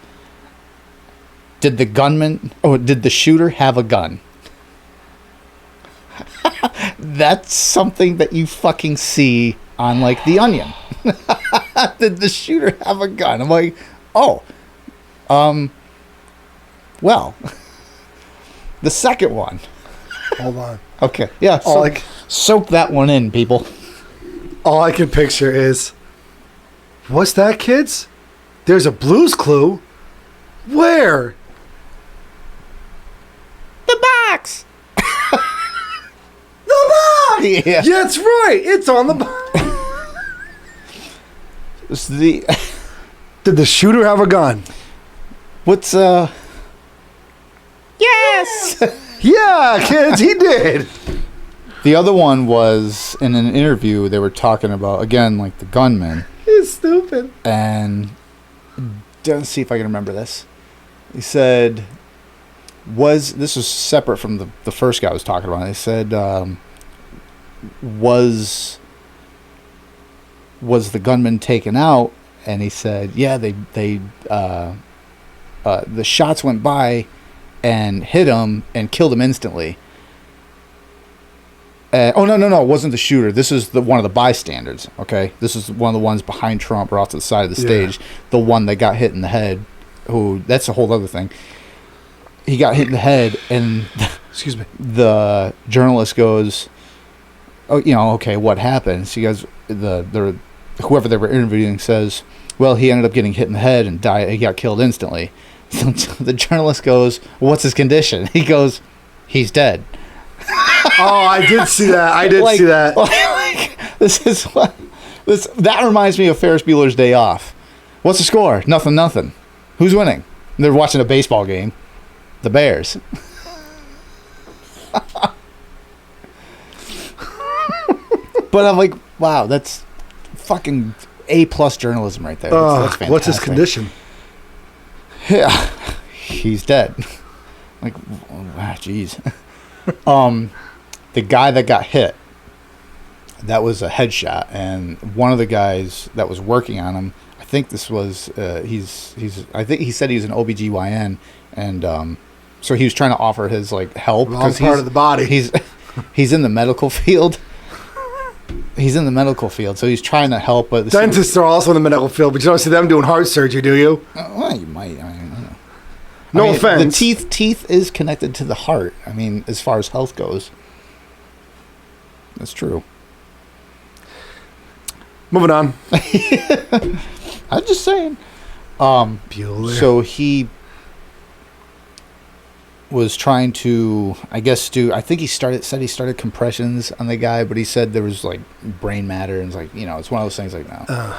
did the shooter have a gun? That's something that you fucking see on, like, The Onion. Did the shooter have a gun? I'm like, oh. Well. The second one. Hold on. Okay. Yeah, soak that one in, people. All I can picture is, what's that, kids? There's a Blue's Clue. Where? The box. The box! Yeah. Yeah, that's right. It's on the box. Did the shooter have a gun? What's, Yes! Yeah, kids, he did. The other one was, in an interview, they were talking about, again, like, the gunman. He's stupid. And, let's see if I can remember this. He said, this was separate from the first guy I was talking about. They said, was was the gunman taken out? And he said, yeah, the shots went by and hit him and killed him instantly. No, it wasn't the shooter. This is one of the bystanders, okay? This is one of the ones behind Trump or off to the side of the stage. The one that got hit in the head, that's a whole other thing. He got hit in the head, and excuse me, the journalist goes, oh, okay, what happened? So he goes, whoever they were interviewing says, well, he ended up getting hit in the head and died. He got killed instantly. So the journalist goes, what's his condition? He goes, he's dead. Oh, I did see that. See that. That reminds me of Ferris Bueller's Day Off. What's the score? Nothing. Who's winning? They're watching a baseball game. The Bears. But I'm like, wow, that's fucking A+ journalism right there. That's fantastic. What's his condition? Yeah, he's dead. Like, jeez. The guy that got hit, that was a headshot, and one of the guys that was working on him, I think this was I think he said he was an OBGYN, and so he was trying to offer his help because part of the body. He's in the medical field. He's in the medical field, so he's trying to help. But dentists are also in the medical field, but you don't see them doing heart surgery, do you? Well, you might. I don't know. No offense. The teeth is connected to the heart. I mean, as far as health goes, that's true. Moving on. I'm just saying. Bueller. So he was trying to, I think he started compressions on the guy, but he said there was brain matter, and it's one of those things no.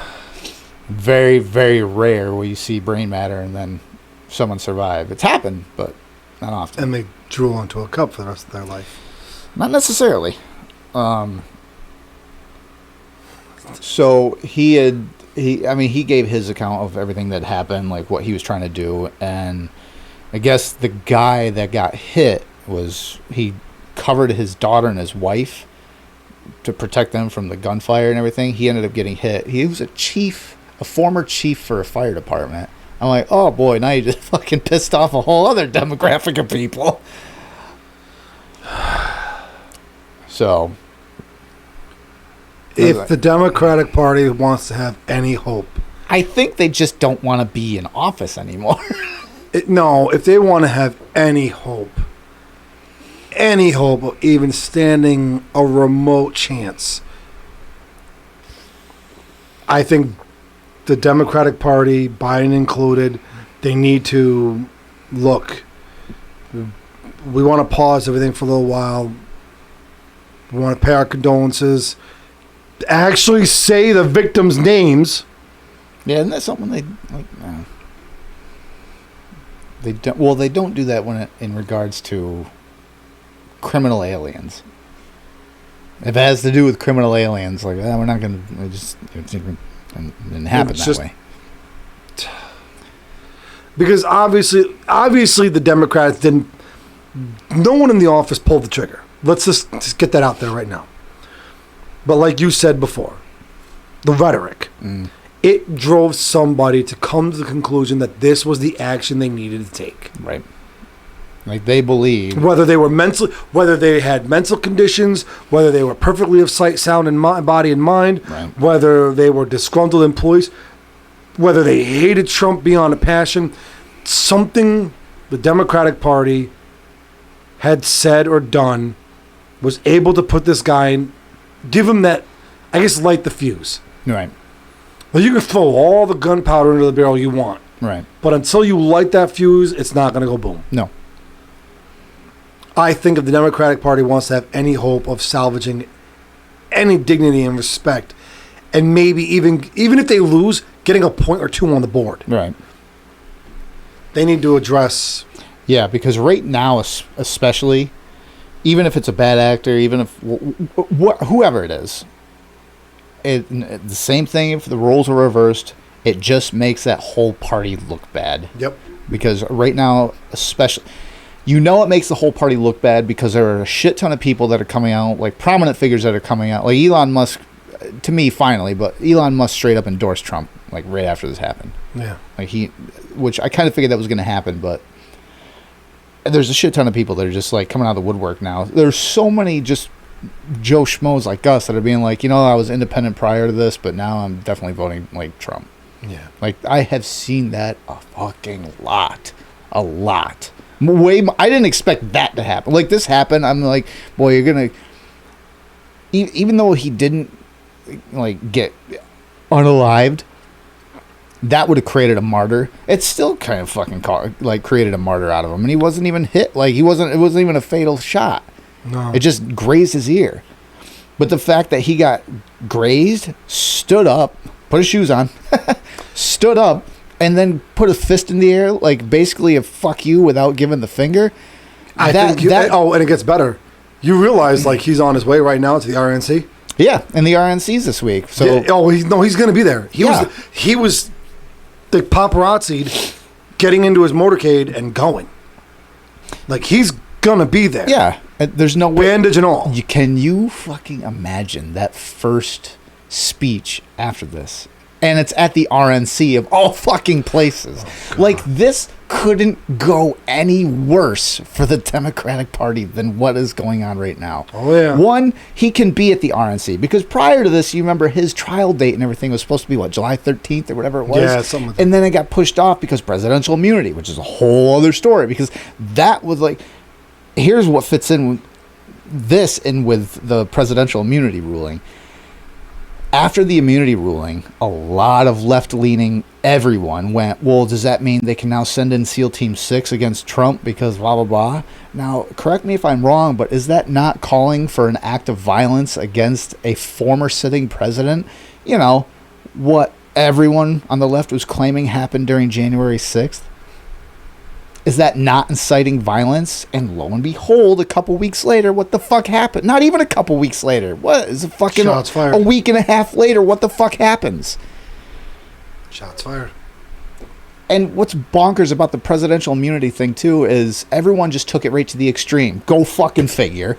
Very, very rare where you see brain matter and then someone survive. It's happened, but not often. And they drool into a cup for the rest of their life. Not necessarily. So he gave his account of everything that happened, what he was trying to do, and I guess the guy that got hit he covered his daughter and his wife to protect them from the gunfire and everything. He ended up getting hit. He was a former chief for a fire department. I'm like, oh boy, now you just fucking pissed off a whole other demographic of people. So, if the Democratic Party wants to have any hope, I think they just don't want to be in office anymore. No, if they want to have any hope of even standing a remote chance, I think the Democratic Party, Biden included, they need to look. We want to pause everything for a little while. We want to pay our condolences. Actually say the victims' names. Yeah, isn't that something they no. They don't. Well, they don't do that in regards to criminal aliens. If it has to do with criminal aliens, we're not going to just. It didn't happen that way. Because obviously, the Democrats didn't. No one in the office pulled the trigger. Let's just get that out there right now. But like you said before, the rhetoric. It drove somebody to come to the conclusion that this was the action they needed to take. Right. They believe. Whether they had mental conditions, whether they were perfectly of sight, sound, and body and mind, right. Whether they were disgruntled employees, whether they hated Trump beyond a passion, something the Democratic Party had said or done was able to put this guy in, give him that, light the fuse. Right. Well, you can throw all the gunpowder into the barrel you want. Right. But until you light that fuse, it's not going to go boom. No. I think if the Democratic Party wants to have any hope of salvaging any dignity and respect, and maybe even if they lose, getting a point or two on the board. Right. They need to address... Yeah, because right now, especially, even if it's a bad actor, even if... whoever it is... the same thing if the roles are reversed, it just makes that whole party look bad. Yep. Because right now, especially, it makes the whole party look bad because there are a shit ton of people that are coming out, prominent figures that are coming out. Elon Musk to me, finally, but Elon Musk straight up endorsed Trump, like, right after this happened. Yeah. Like, which I kind of figured that was going to happen, but there's a shit ton of people that are just, like, coming out of the woodwork now. There's so many just Joe Schmoes like us that are being like, I was independent prior to this, but now I'm definitely voting, like, Trump. Yeah. Like, I have seen that a fucking lot. A lot. I didn't expect that to happen. Like, this happened, I'm like, boy, you're going to... Even though he didn't, like, get unalived, that would have created a martyr. It still kind of fucking created a martyr out of him. And he wasn't even hit. Like, it wasn't even a fatal shot. No. It just grazed his ear. But the fact that he got grazed, stood up, put his shoes on, stood up, and then put a fist in the air, like basically a fuck you without giving the finger. And it gets better. You realize, like, he's on his way right now to the RNC? Yeah, and the RNC's this week. So he's going to be there. He was the paparazzi getting into his motorcade and going. Like, he's going to be there. Yeah, there's no way. Bandage and all. Can you fucking imagine that first speech after this? And it's at the RNC of all fucking places. Like, this couldn't go any worse for the Democratic Party than what is going on right now. Oh, yeah. One, he can be at the RNC. Because prior to this, you remember his trial date and everything was supposed to be, July 13th or whatever it was? Yeah, something like that. And then it got pushed off because presidential immunity, which is a whole other story. Because that was like... Here's what fits in with this and with the presidential immunity ruling. After the immunity ruling, a lot of left-leaning everyone went, well, does that mean they can now send in SEAL Team 6 against Trump because blah, blah, blah? Now, correct me if I'm wrong, but is that not calling for an act of violence against a former sitting president? What everyone on the left was claiming happened during January 6th? Is that not inciting violence? And lo and behold, a couple weeks later, what the fuck happened? Not even a couple weeks later. What is it fucking Shots fired. A week and a half later? What the fuck happens? Shots fired. And what's bonkers about the presidential immunity thing too is everyone just took it right to the extreme. Go fucking figure.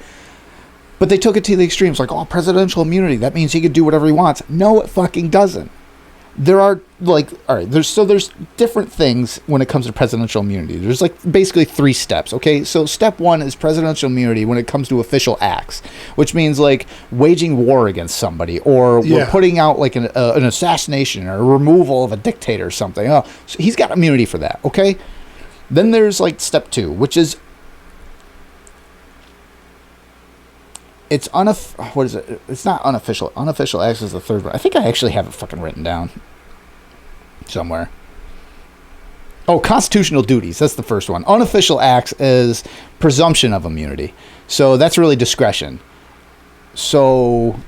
But they took it to the extremes, like, oh, presidential immunity, that means he could do whatever he wants. No, it fucking doesn't. There are, there's different things when it comes to presidential immunity. There's, basically 3 steps, okay? So step 1 is presidential immunity when it comes to official acts, which means, waging war against somebody, or we're putting out, an assassination or a removal of a dictator or something. Oh, so he's got immunity for that, okay? Then there's, step 2, which is... what is it? It's not unofficial. Unofficial acts is the third one. I think I actually have it fucking written down somewhere. Oh, constitutional duties. That's the first one. Unofficial acts is presumption of immunity. So that's really discretion. So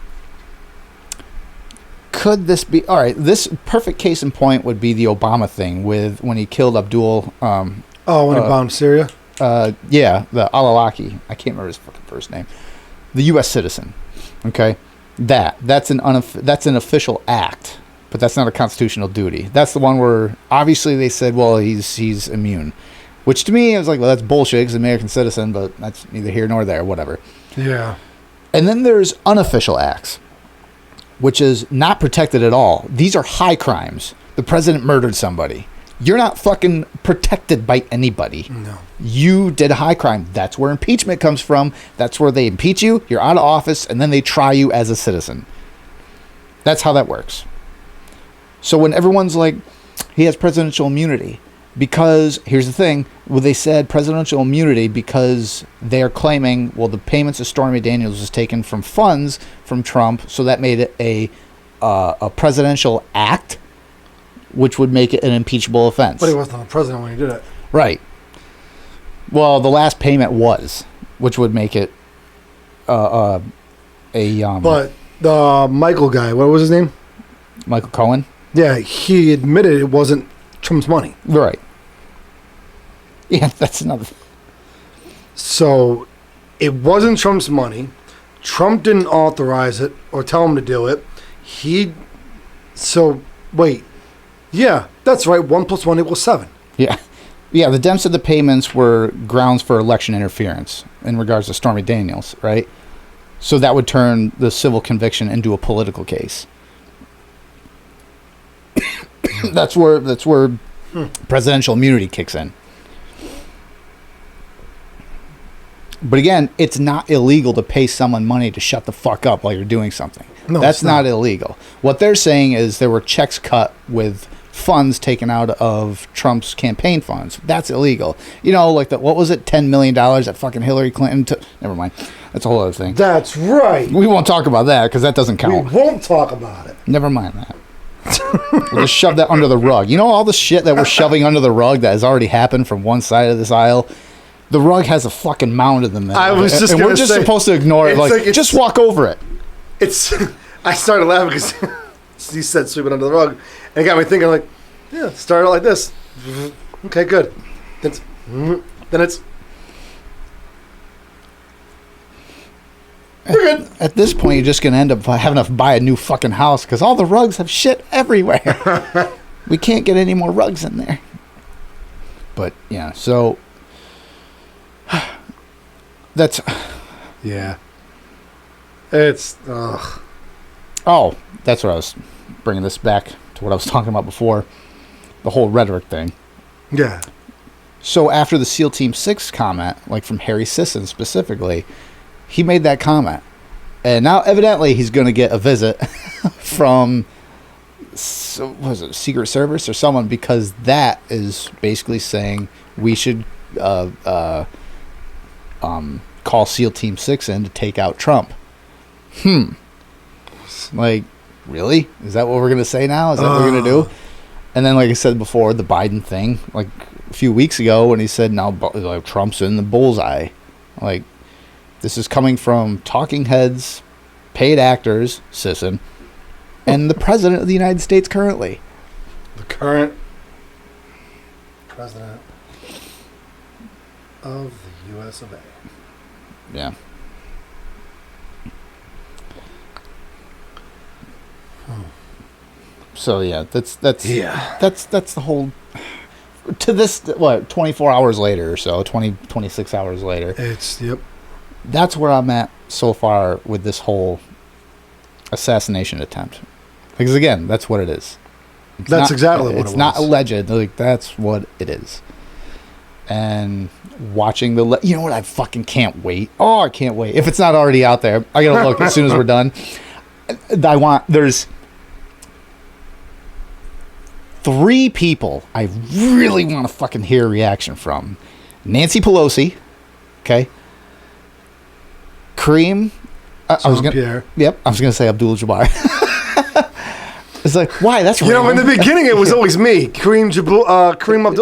could this be... All right, this perfect case in point would be the Obama thing with when he killed Abdul... when he bombed Syria? Yeah, the al-Awlaki. I can't remember his fucking first name. The U.S. citizen, okay? That's an official act, but that's not a constitutional duty. That's the one where obviously they said, well, he's immune, which to me I was like, well, that's bullshit. He's an American citizen, but that's neither here nor there, whatever. Yeah. And then there's unofficial acts, which is not protected at all. These are high crimes. The president murdered somebody. You're not fucking protected by anybody. No. You did a high crime. That's where impeachment comes from. That's where they impeach you. You're out of office, and then they try you as a citizen. That's how that works. So when everyone's like, he has presidential immunity, because, here's the thing, well, they said presidential immunity because they are claiming, well, the payments of Stormy Daniels was taken from funds from Trump, so that made it a presidential act, which would make it an impeachable offense. But he wasn't the president when he did it. Right. Well, the last payment was, which would make it But the Michael guy, what was his name? Michael Cohen? Yeah, he admitted it wasn't Trump's money. Right. Yeah, that's another thing. So, it wasn't Trump's money. Trump didn't authorize it or tell him to do it. Wait. Yeah, that's right. 1 + 1 = 7. Yeah. Yeah, the Dems said the payments were grounds for election interference in regards to Stormy Daniels, right? So that would turn the civil conviction into a political case. That's where presidential immunity kicks in. But again, it's not illegal to pay someone money to shut the fuck up while you're doing something. No, that's it's not. not illegal. What they're saying is there were checks cut with funds taken out of Trump's campaign funds. That's illegal. You know, like what was it, $10 million that fucking Hillary Clinton never mind. That's a whole other thing. That's right. We won't talk about that because that doesn't count. We won't talk about it. Never mind that. We'll just shove that under the rug. You know all the shit that we're shoving under the rug that has already happened from one side of this aisle? The rug has a fucking mound in the middle. I was just and we're just supposed to ignore it. Like just walk over it. It's. I started laughing because he said sweep it under the rug, and it got me thinking. Like, yeah, start it like this. Okay, good. Then it's. We're good. At this point, you're just gonna end up having to buy a new fucking house because all the rugs have shit everywhere. We can't get any more rugs in there. But yeah, so. That's yeah. It's oh, that's what I was bringing this back to what I was talking about before, the whole rhetoric thing. Yeah. So after the SEAL Team 6 comment, like from Harry Sisson specifically, he made that comment, and now evidently he's going to get a visit from was it Secret Service or someone, because that is basically saying we should call SEAL Team 6 in to take out Trump. Like, really? Is that what we're going to say now? Is that what we're going to do? And then, like I said before, the Biden thing, like a few weeks ago when he said, now like, Trump's in the bullseye. Like, this is coming from talking heads, paid actors, Sisson, and the president of the United States currently. The current president of the U.S. of A. Yeah. So yeah, that's the whole. To this, what, 24 hours later or so, 26 hours later. Yep. That's where I'm at so far with this whole assassination attempt. Because again, that's what it is. That's exactly what it was. It's not alleged. Like, that's what it is. And watching you know what? I fucking can't wait. Oh, I can't wait. If it's not already out there, I gotta look as soon as we're done. There's 3 people I really want to fucking hear a reaction from. Nancy Pelosi, okay? Kareem. Pierre. Yep, I was gonna say Abdul Jabbar. It's like, why? That's in the beginning it was always me, Kareem Abdul,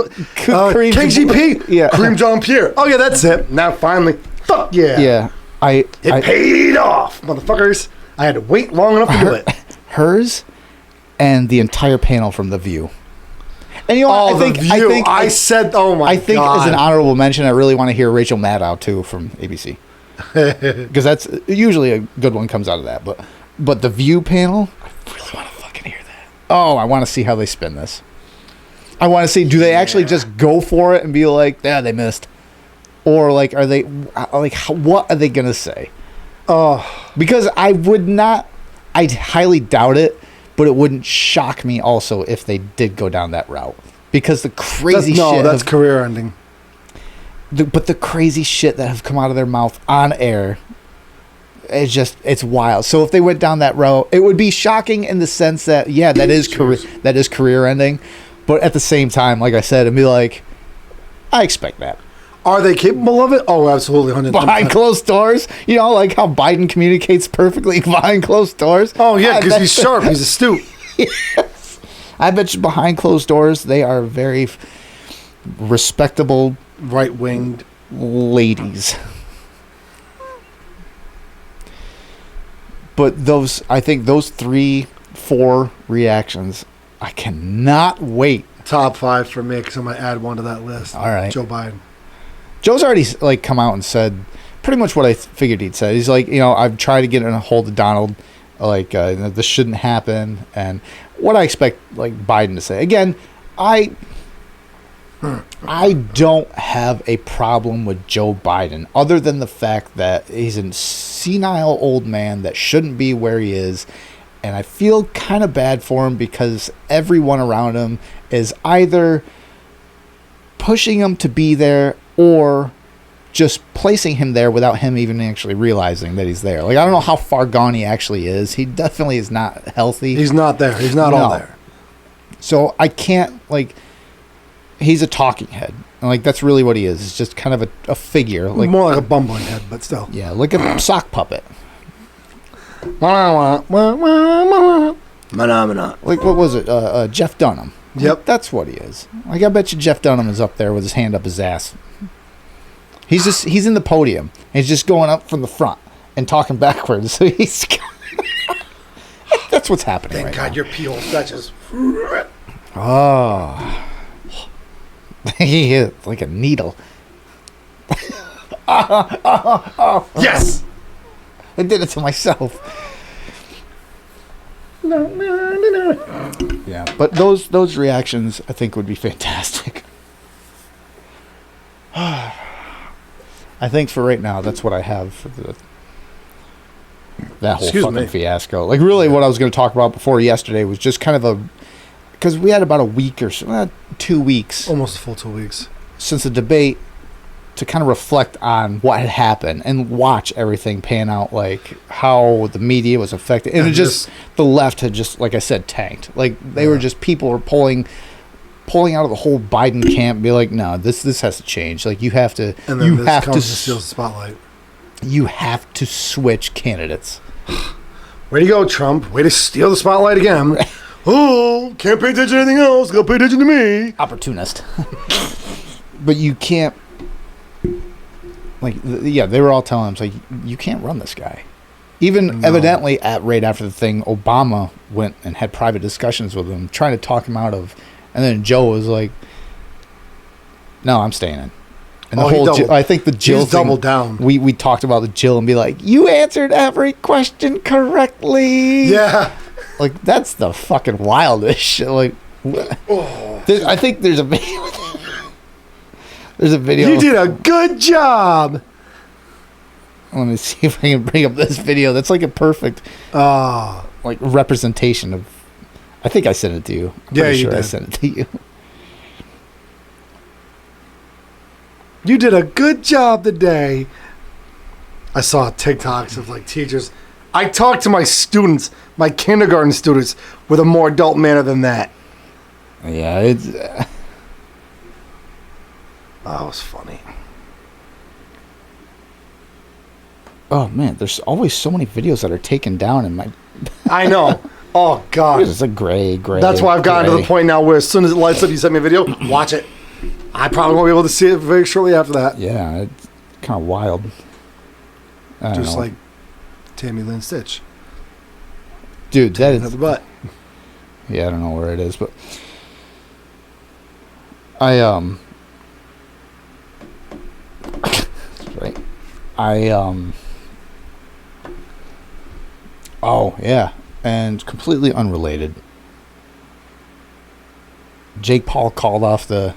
KGP, yeah, Kareem John Pierre. Oh yeah, that's it. Now finally, fuck yeah. Yeah, it paid off, motherfuckers. I had to wait long enough to do it. Hers and the entire panel from The View. And you know, I said, oh my god. I think as an honorable mention, I really want to hear Rachel Maddow too from ABC, because that's usually a good one comes out of that. But The View panel, I really want to fucking hear that. Oh, I want to see how they spin this. I want to see, do they actually just go for it and be like, yeah, they missed, or like, are they like, what are they gonna say? Oh, because I highly doubt it. But it wouldn't shock me also if they did go down that route. Because the crazy shit... that's career ending. But the crazy shit that have come out of their mouth on air, it's wild. So if they went down that route, it would be shocking in the sense that, yeah, that is career ending. But at the same time, like I said, it'd be like, I expect that. Are they capable of it? Oh, absolutely. 100%. Behind closed doors? You know, like how Biden communicates perfectly behind closed doors? Oh, yeah, because he's sharp. He's astute. Yes. I bet you behind closed doors, they are very respectable, right-winged ladies. But I think those 3-4 reactions, I cannot wait. Top 5 for me, because I'm going to add one to that list. All right. Joe Biden. Joe's already like come out and said pretty much what I figured he'd said. He's like, you know, I've tried to get in a hold of Donald, like this shouldn't happen, and what I expect like Biden to say. Again, I don't have a problem with Joe Biden, other than the fact that he's a senile old man that shouldn't be where he is. And I feel kind of bad for him because everyone around him is either pushing him to be there or just placing him there without him even actually realizing that he's there. Like, I don't know how far gone he actually is. He definitely is not healthy. He's not there. He's not all there. So I can't, like, he's a talking head. And, like, that's really what he is. It's just kind of a figure. Like, more like a bumbling head, but still. Yeah, like a sock puppet. Like, what was it? Jeff Dunham. Yep. Like, that's what he is. Like, I bet you Jeff Dunham is up there with his hand up his ass. He's in the podium. And he's just going up from the front and talking backwards. So he's... That's what's happening Thank right God your pee hole stretches. Oh. He is like a needle. Yes! I did it to myself. Yeah, but those reactions I think would be fantastic. I think for right now that's what I have for that whole fucking fiasco. Like, really, what I was going to talk about before yesterday was just kind of because we had about a week or so, 2 weeks, almost a full 2 weeks since the debate, to kind of reflect on what had happened and watch everything pan out, like how the media was affected. And it just, the left had just, like I said, tanked. Like, they were just, people were pulling out of the whole Biden camp, be like, no, this has to change. Like, you have to, and then you this have comes to steal the spotlight. You have to switch candidates. Way to go, Trump. Way to steal the spotlight again. Oh, can't pay attention to anything else. Gotta pay attention to me. Opportunist. But you can't, like, yeah, they were all telling him, like, you can't run this guy. Even evidently, right after the thing, Obama went and had private discussions with him, trying to talk him out of, and then Joe was like, no, I'm staying in. And the whole, I think the Jill thing, doubled down. We talked about the Jill and be like, you answered every question correctly. Yeah. Like, that's the fucking wildest shit. Like, I think there's a video. There's a video. You did a good job. Let me see if I can bring up this video. That's like a perfect, like, representation of. I think I sent it to you. I'm pretty sure I sent it to you. You did a good job today. I saw TikToks of, like, teachers. I talked to my students, my kindergarten students, with a more adult manner than that. Yeah, it's. That was funny. Oh man, there's always so many videos that are taken down in my. I know. Oh God. It's a gray. That's why I've gotten to the point now where as soon as it lights up, you send me a video, watch it. I probably won't be able to see it very shortly after that. Yeah, it's kind of wild. Just like Tammy Lynn Stitch. Dude, that is the butt. Yeah, I don't know where it is, but right. Oh yeah, and completely unrelated. Jake Paul called off the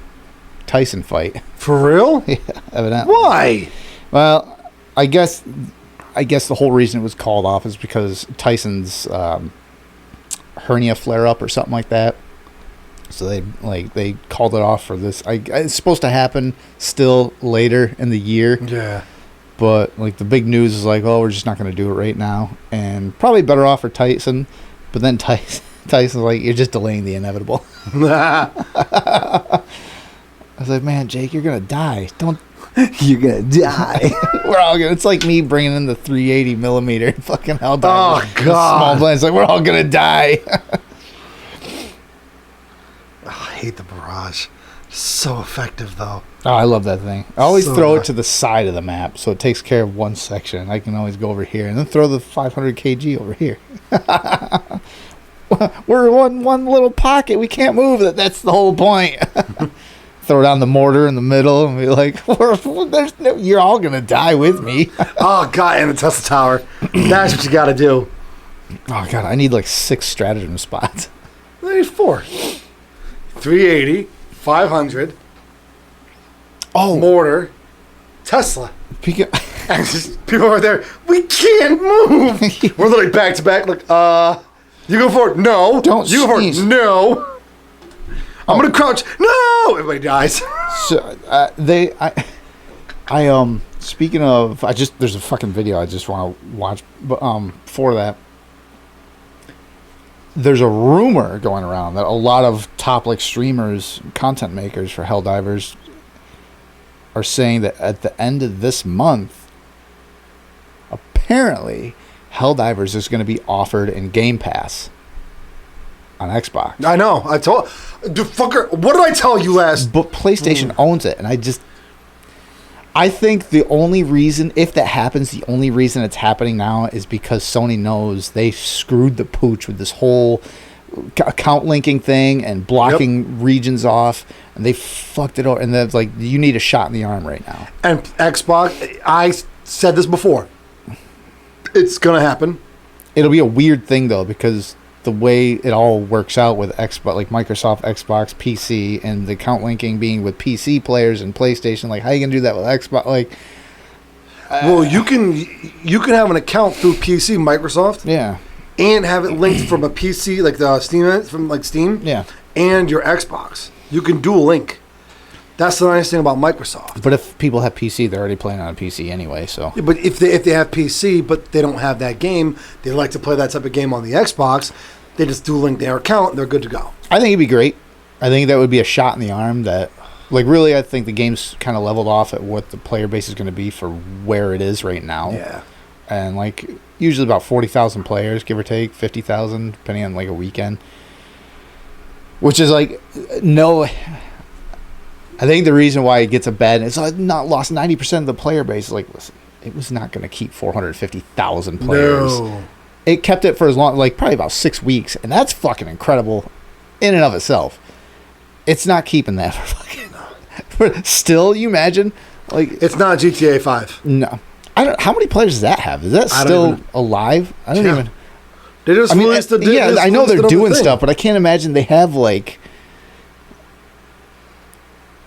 Tyson fight. For real? Yeah, evidently. Why? Well, I guess the whole reason it was called off is because Tyson's hernia flare up or something like that. So they called it off for this. It's supposed to happen still later in the year. Yeah. But like the big news is like, oh, we're just not going to do it right now, and probably better off for Tyson. But then Tyson's like, you're just delaying the inevitable. I was like, man, Jake, you're gonna die. Don't. You're gonna die. We're all gonna. It's like me bringing in the 380 millimeter and fucking hell. Oh God. Small blends. Like, we're all gonna die. I hate the barrage. So effective though. Oh, I love that thing. I always So throw it to the side of the map, so it takes care of one section. I can always go over here and then throw the 500 kg over here. We're one little pocket. We can't move. That's the whole point. Throw down the mortar in the middle and be like, you're all gonna die with me. Oh God, and the Tesla tower. That's what you got to do. Oh God, I need like 6 stratagem spots. I need 4. 380, 500. Oh, mortar, Tesla. And just, people are there, we can't move. We're literally back to back, like, you go for it, no. Don't you go for sneeze. it, no. I'm gonna crouch, no. Everybody dies. So speaking of, there's a fucking video I just want to watch, but for that, there's a rumor going around that a lot of top like streamers, content makers for Helldivers are saying that at the end of this month, apparently Helldivers is going to be offered in Game Pass on Xbox. I know. I told, dude, fucker. What did I tell you last? But PlayStation owns it, and I think the only reason, if that happens, the only reason it's happening now is because Sony knows they screwed the pooch with this whole account linking thing and blocking regions off, and they fucked it over. And that's like, you need a shot in the arm right now. And Xbox, I said this before. It's gonna happen. It'll be a weird thing though, because the way it all works out with Xbox, like Microsoft, Xbox, PC, and the account linking being with PC players and PlayStation, like how you gonna do that with Xbox? Like, well, you can have an account through PC, Microsoft, yeah, and have it linked from a PC, like the Steam, yeah. and your Xbox. You can dual link. That's the nice thing about Microsoft. But if people have PC, they're already playing on a PC anyway. So, yeah, but if they have PC, but they don't have that game, they like to play that type of game on the Xbox. They just dual link their account, and they're good to go. I think it'd be great. I think that would be a shot in the arm. That, like, really, I think the game's kind of leveled off at what the player base is going to be for where it is right now. Yeah, and like usually about 40,000 players, give or take 50,000, depending on like a weekend. Which is like no. I think the reason why it gets a bad, it's not lost 90% of the player base. Like, listen, it was not going to keep 450,000 players. No. It kept it for as long, like probably about 6 weeks, and that's fucking incredible in and of itself. It's not keeping that for fucking. Still, you imagine, like it's not GTA 5. No, I don't. How many players does that have? Is that still alive? I don't even. They just released the. Yeah, I know they're doing stuff, but I can't imagine they have like.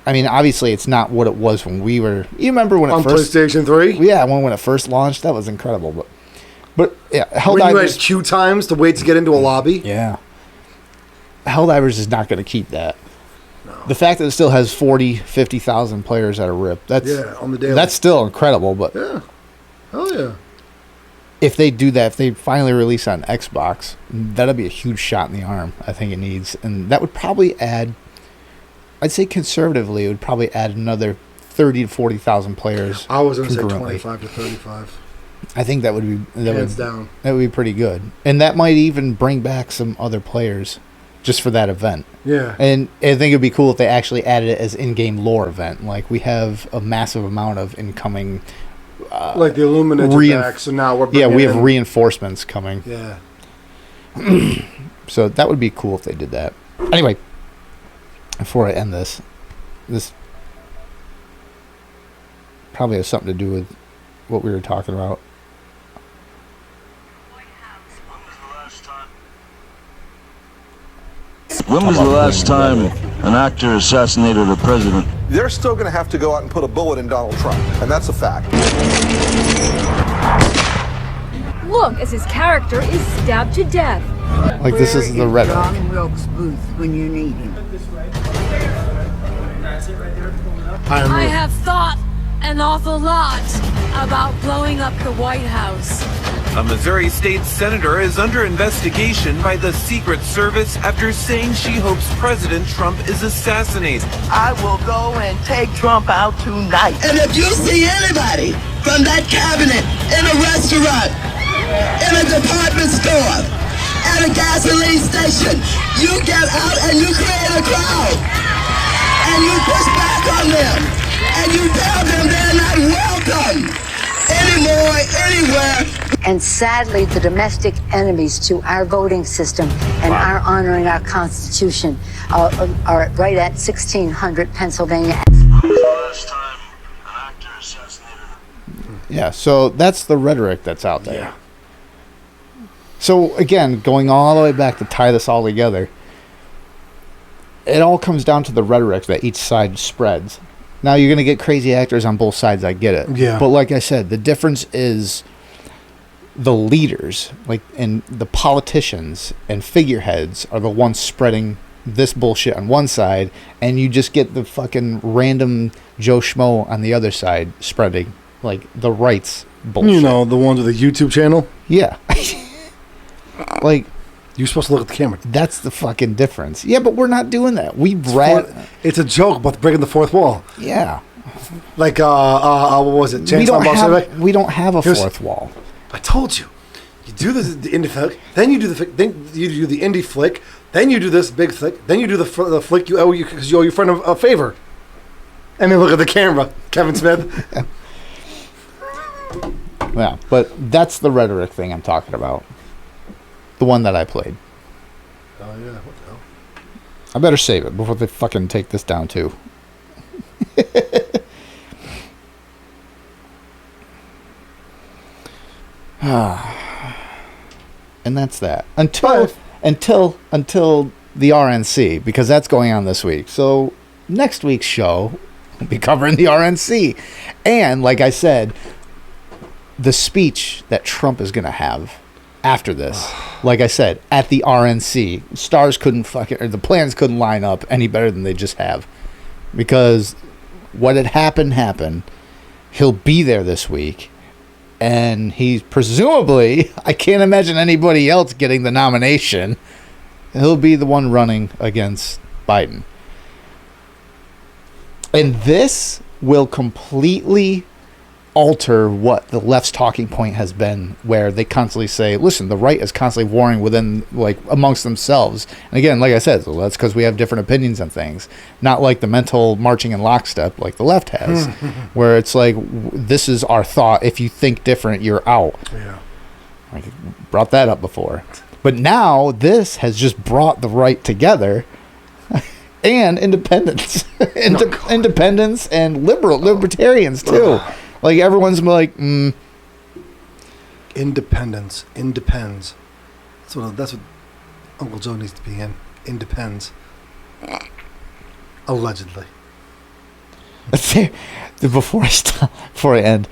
I mean, obviously, it's not what it was when we were. You remember when it first on PlayStation 3? Yeah, when it first launched, that was incredible. But yeah, Helldivers. When you had queue times to wait to get into a lobby. Yeah, Helldivers is not going to keep that. No. The fact that it still has 50,000 players at a rip. That's on the daily. That's still incredible. But yeah, hell yeah. If they do that, if they finally release on Xbox, that'll be a huge shot in the arm. I think it needs, and that would probably add. I'd say conservatively, it would probably add another 30 to 40,000 players. I was going to say 25 to 35. I think that would be hands down. That would be pretty good, and that might even bring back some other players just for that event. Yeah, and I think it'd be cool if they actually added it as in-game lore event. Like we have a massive amount of incoming, like the Illuminati back. So now we're we have reinforcements coming. Yeah, so that would be cool if they did that. Anyway. Before I end this probably has something to do with what we were talking about. When was the last time an actor assassinated a president? They're still going to have to go out and put a bullet in Donald Trump, and that's a fact. Look, as his character is stabbed to death. Like this is the rhetoric. John Wilkes Booth when you need him. I have thought an awful lot about blowing up the White House. A Missouri state senator is under investigation by the Secret Service after saying she hopes President Trump is assassinated. I will go and take Trump out tonight. And if you see anybody from that cabinet in a restaurant, in a department store, at a gasoline station, you get out and you create a crowd. And you push back on them. And you tell them they're not welcome anymore, anywhere. And sadly, the domestic enemies to our voting system and our honoring our Constitution are right at 1600 Pennsylvania. Yeah, so that's the rhetoric that's out there. Yeah. So again, going all the way back to tie this all together, it all comes down to the rhetoric that each side spreads. Now you're going to get crazy actors on both sides. I get it. Yeah. But like I said, the difference is the leaders, like, and the politicians and figureheads are the ones spreading this bullshit on one side, and you just get the fucking random Joe Schmo on the other side spreading like the rights bullshit. You know, the ones with the YouTube channel. Yeah. Like, you're supposed to look at the camera. That's the fucking difference. Yeah, but we're not doing that. It's a joke about breaking the fourth wall. Yeah. Like what was it? We don't have a fourth wall. I told you. You do the indie flick, then you do then you do the indie flick, then you do this big flick, then you do the flick you owe because you owe your friend a favor. And then look at the camera, Kevin Smith. Yeah, but that's the rhetoric thing I'm talking about. The one that I played. Oh yeah, what the hell? I better save it before they fucking take this down too. And that's that. Until the RNC, because that's going on this week. So next week's show will be covering the RNC. And like I said, the speech that Trump is going to have after this, like I said, at the RNC, stars couldn't fucking, or the plans couldn't line up any better than they just have. Because what had happened. He'll be there this week. And he's presumably, I can't imagine anybody else getting the nomination. He'll be the one running against Biden. And this will completely alter what the left's talking point has been, where they constantly say, listen, the right is constantly warring within, like, amongst themselves. And again, like I said, so that's because we have different opinions on things, not like the mental marching in lockstep like the left has, where it's like, this is our thought, if you think different, you're out. Yeah, I brought that up before, but now this has just brought the right together. And independents independents and libertarians too. Like, everyone's like, Independence. Independs. That's what Uncle Joe needs to be in. Independs. Allegedly. Before I end,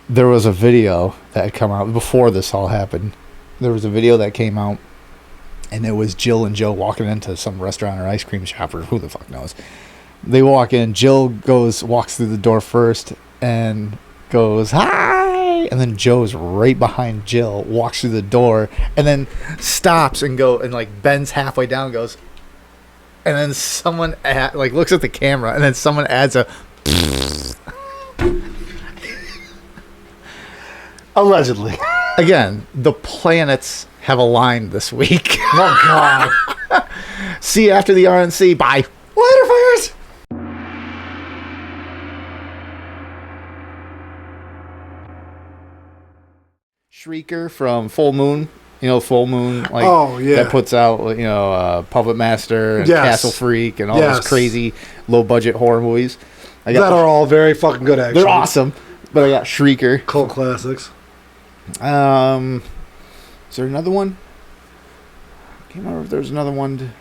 there was a video that had come out before this all happened. There was a video that came out, and it was Jill and Joe walking into some restaurant or ice cream shop, or who the fuck knows. They walk in. Jill walks through the door first and goes, hi, and then Joe's right behind Jill, walks through the door, and then stops and like bends halfway down and goes, and then someone looks at the camera, and then someone adds a allegedly. Again, the planets have aligned this week. Oh God. See you after the RNC. Bye. Later, fires. Shrieker from Full Moon, Full Moon, like, oh yeah, that puts out, Puppet Master and Castle Freak and all those crazy low budget horror movies. That are all very fucking good, actually. They're awesome. But I got Shrieker, cult classics. Is there another one? I can't remember if there's another one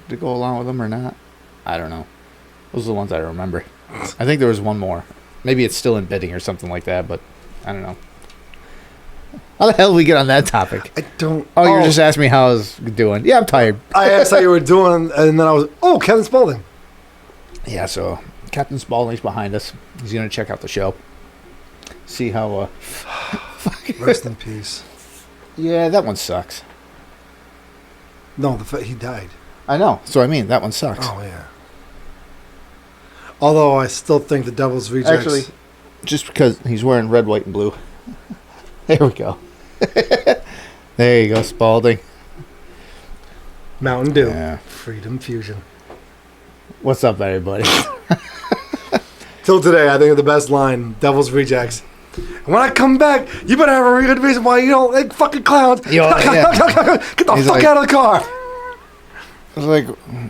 to go along with them or not. I don't know. Those are the ones I remember. I think there was one more. Maybe it's still in bidding or something like that, but I don't know. How the hell did we get on that topic? I don't... Oh, you were just asking me how I was doing. Yeah, I'm tired. I asked how you were doing, and then I was... Oh, Kevin Spaulding. Yeah, so Captain Spaulding's behind us. He's going to check out the show. See how... Rest in peace. Yeah, that one sucks. No, he died. I know. So, I mean, that one sucks. Oh, yeah. Although I still think the Devil's Rejects... Actually, just because he's wearing red, white, and blue. There we go. There you go, Spaulding. Mountain Dew. Yeah. Freedom Fusion. What's up, everybody? Till today, I think of the best line, Devil's Rejects. And when I come back, you better have a really good reason why you don't like fucking clowns. Get the fuck out of the car. I was like,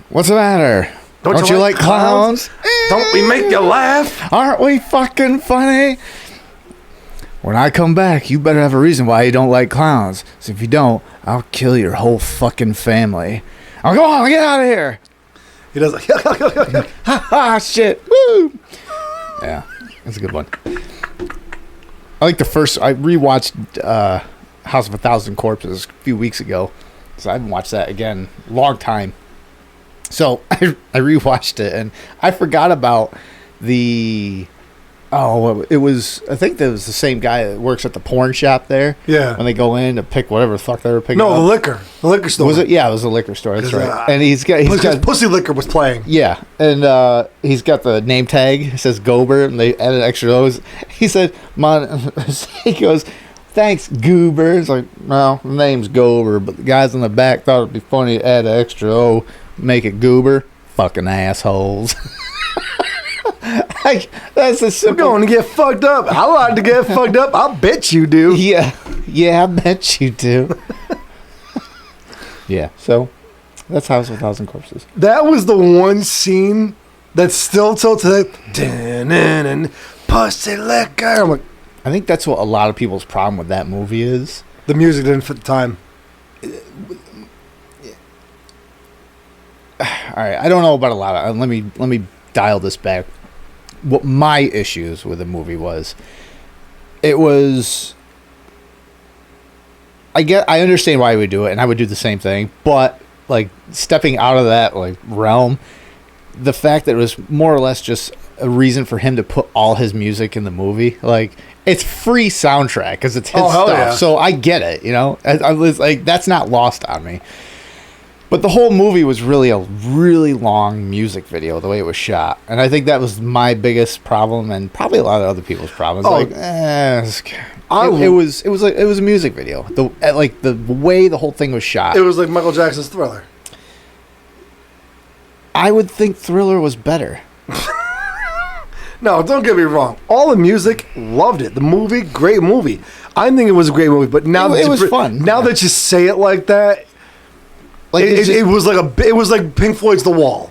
what's the matter? Don't you like clowns? Don't we make you laugh? Aren't we fucking funny? When I come back, you better have a reason why you don't like clowns. So if you don't, I'll kill your whole fucking family. Oh, go on, get out of here. He does like, ha ha, shit. Woo. Yeah, that's a good one. I like the first. I rewatched House of a Thousand Corpses a few weeks ago, so I haven't watched that again long time. So I rewatched it, and I forgot about the. Oh, it was. I think that was the same guy that works at the porn shop there. Yeah. When they go in to pick whatever the fuck they were picking. No, up. the liquor store. Was it? Yeah, it was a liquor store. That's right. And he's got Pussy Liquor was playing. Yeah, and he's got the name tag. It says Goober, and they added extra O's. He said, he goes, thanks, Goober. It's like, well, the name's Goober, but the guys in the back thought it'd be funny to add an extra O, make it Goober. Fucking assholes. Like, that's a simple. We're going to get fucked up. I like to get fucked up. I bet you do. Yeah, I bet you do. Yeah, so that's House of a Thousand Corpses. That was the one scene that's still till today. Pussy liquor. I'm like, I think that's what a lot of people's problem with that movie is. The music didn't fit the time. All right, I don't know about a lot of. Let me dial this back. What my issues with the movie was, it was. I understand why he would do it, and I would do the same thing. But like stepping out of that like realm, the fact that it was more or less just a reason for him to put all his music in the movie, like it's free soundtrack because it's his stuff. Yeah. So I get it, you know. I was like, that's not lost on me. But the whole movie was really a really long music video, the way it was shot, and I think that was my biggest problem, and probably a lot of other people's problems. It was a music video. The way the whole thing was shot. It was like Michael Jackson's Thriller. I would think Thriller was better. No, don't get me wrong. All the music, loved it. The movie, great movie. I think it was a great movie, but now it was fun. Now that you say it like that. Like it was like Pink Floyd's The Wall.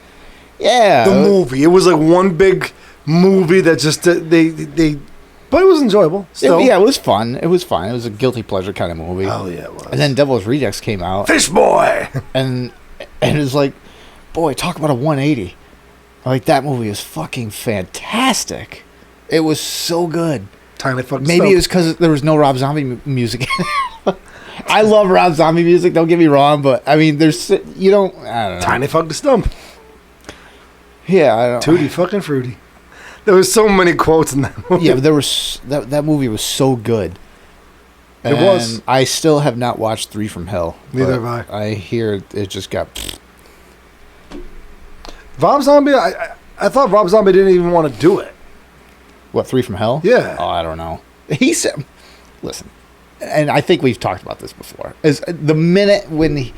Yeah, the movie. It was like one big movie that just they. But it was enjoyable. Still. It was fun. It was fun. It was a guilty pleasure kind of movie. Oh yeah, it was. And then Devil's Rejects came out. Fish Boy. And it was like, boy, talk about a 180. Like that movie is fucking fantastic. It was so good. Tiny fucking. Maybe it was because there was no Rob Zombie music. I love Rob Zombie music. Don't get me wrong, but I mean, I don't know. Tiny fuck the stump. Yeah, I don't. Tutti fucking fruity. There was so many quotes in that movie. Yeah, but there was that movie was so good. It was. I still have not watched 3 from Hell. Neither have I. I hear it just got. Rob Zombie. I thought Rob Zombie didn't even want to do it. What, 3 from Hell? Yeah. Oh, I don't know. He said, listen. And I think we've talked about this before. Is the minute when he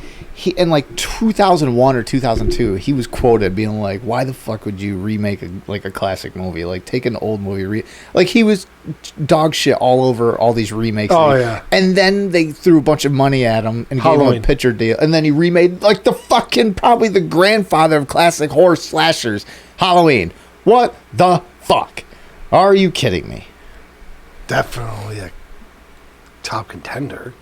in like 2001 or 2002, he was quoted being like, "Why the fuck would you remake a classic movie? Like take an old movie, like he was dog shit all over all these remakes." Oh yeah. And then they threw a bunch of money at him and gave him a picture deal, and then he remade like the fucking probably the grandfather of classic horror slashers, Halloween. What the fuck? Are you kidding me? Definitely a top contender.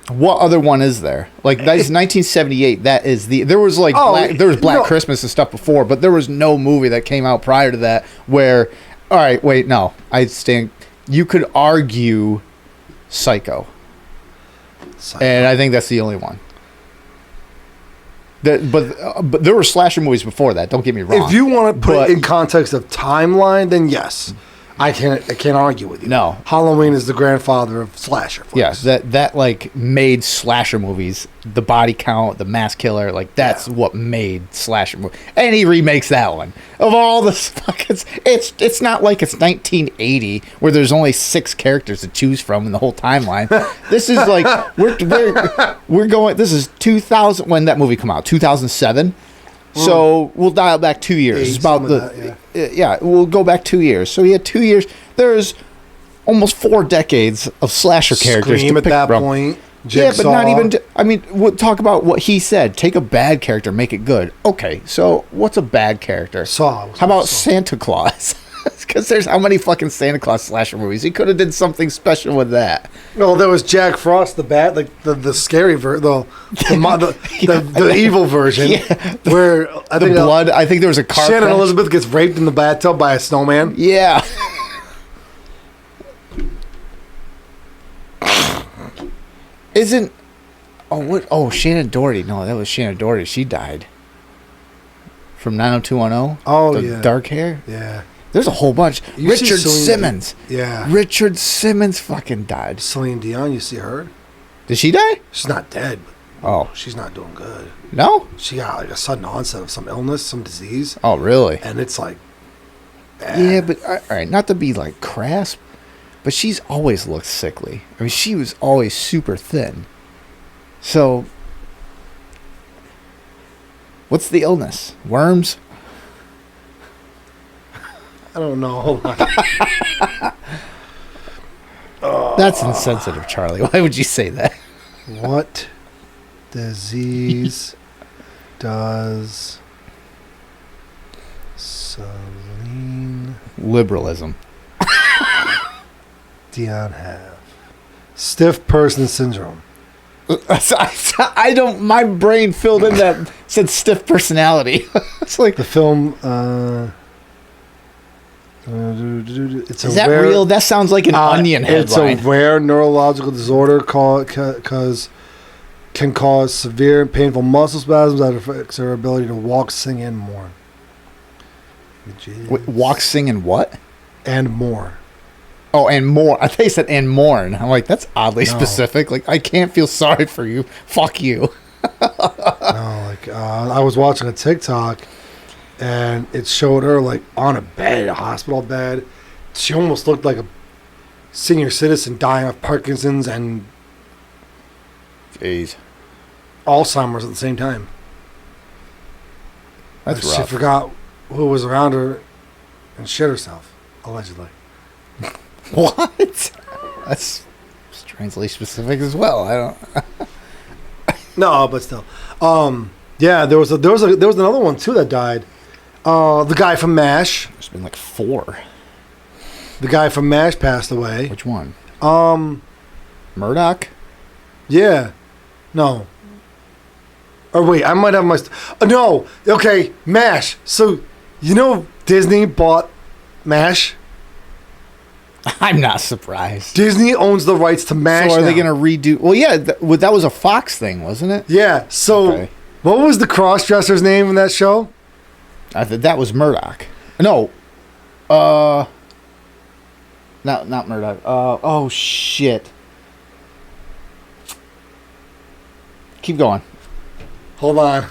What other one is there? Like that's 1978. That is there was like Black Christmas and stuff before, but there was no movie that came out prior to that where. All right, wait, no, I stand. You could argue Psycho, and I think that's the only one. But there were slasher movies before that. Don't get me wrong. If you want to put it in context of timeline, then yes. I can't argue with you. No, Halloween is the grandfather of slasher films. Yes, that like made slasher movies. The body count, the mass killer, like that's what made slasher movies. And he remakes that one. Of all the fucking, it's not like it's 1980 where there's only 6 characters to choose from in the whole timeline. This is like we're going. This is 2000 when that movie come out. 2007. So we'll dial back 2 years. It's about we'll go back 2 years. So he had 2 years. There's almost 4 decades of slasher characters Scream to at pick that from. point. Jigsaw. Yeah, but not even. I mean, we'll talk about what he said. Take a bad character, make it good. Okay, so what's a bad character? Saw. How about Santa Claus? Because there's how many fucking Santa Claus slasher movies? He could have did something special with that. No, there was Jack Frost, the bat, like the scary version, the evil version, where I think blood. I think there was a car Shannon crash. Elizabeth gets raped in the bathtub by a snowman. Yeah. Isn't Shannon Doherty? No, that was Shannon Doherty. She died from 90210. Oh, the yeah, dark hair. Yeah. There's a whole bunch. You Richard see Celine Simmons. Yeah. Richard Simmons fucking died. Celine Dion, you see her? Did she die? She's not dead. Oh. She's not doing good. No? She got like a sudden onset of some illness, some disease. Oh, really? And it's like bad. Yeah, but all right, not to be like crass, but she's always looked sickly. I mean, she was always super thin. So, what's the illness? Worms? I don't know. Hold on. That's insensitive, Charlie. Why would you say that? What disease does Celine Liberalism. Dion have? Stiff person syndrome. I don't. My brain filled in that said stiff personality. It's like the film. It's is that real? That sounds like an Onion headline. It's a rare neurological disorder can cause severe and painful muscle spasms that affects her ability to walk, sing, and more. Wait, walk, sing, and what? And more. Oh, and more. I think you said and mourn. I'm like, that's oddly specific. Like, I can't feel sorry for you. Fuck you. I was watching a TikTok, and it showed her like on a bed, a hospital bed. She almost looked like a senior citizen dying of Parkinson's and Jeez. Alzheimer's at the same time. That's rough. She forgot who was around her and shit herself, allegedly. What? That's strangely specific as well. I don't. No, but still. Yeah, there was another one too that died. The guy from MASH. There's been like 4. The guy from MASH passed away. Which one? Murdoch. Yeah. No. Or wait, I might have my. No. Okay, MASH. So you know Disney bought MASH. I'm not surprised. Disney owns the rights to MASH. So are they going to redo? Well, yeah, that was a Fox thing, wasn't it? Yeah. So what was the cross-dresser's name in that show? That was Murdoch. No. Not Murdoch. Oh shit. Keep going. Hold on.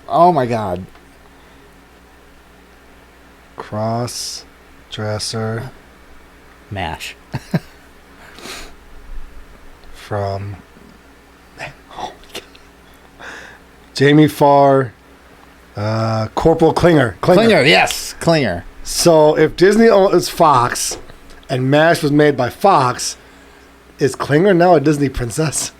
Oh my god. Cross-dresser. MASH. From Jamie Farr, Corporal Klinger. Klinger, yes, Klinger. So if Disney owns Fox and MASH was made by Fox, is Klinger now a Disney princess?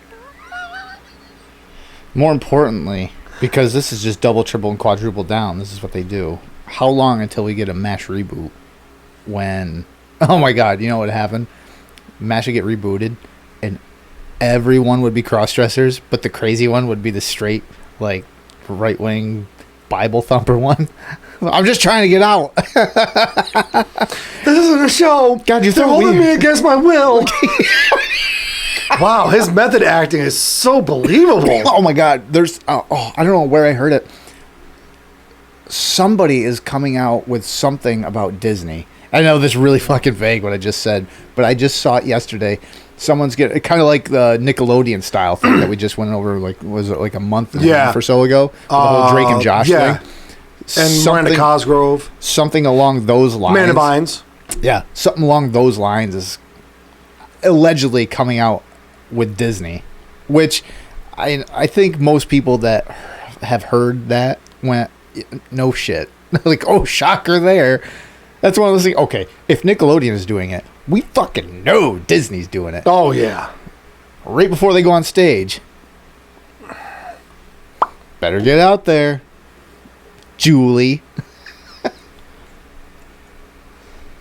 More importantly, because this is just double, triple, and quadruple down, this is what they do. How long until we get a MASH reboot? When... Oh my god, you know what happened? MASH would get rebooted, and everyone would be cross-dressers, but the crazy one would be the straight, like, right-wing Bible thumper one. I'm just trying to get out. This isn't a show. God, you're They're so holding weird. me against my will. Wow, his method acting is so believable. Oh my god, there's... I don't know where I heard it. Somebody is coming out with something about Disney. I know this is really fucking vague what I just said, but I just saw it yesterday. Someone's getting kind of like the Nickelodeon style thing that we just went over. Like, was it like a month and a half or so ago? The whole Drake and Josh thing. And Miranda Cosgrove. Something along those lines. Amanda Bynes. Yeah, something along those lines is allegedly coming out with Disney, which I think most people that have heard that went, no shit. Like, oh, shocker there. That's one of those things. Okay, if Nickelodeon is doing it, we fucking know Disney's doing it. Oh, yeah. Right before they go on stage. Better get out there, Julie.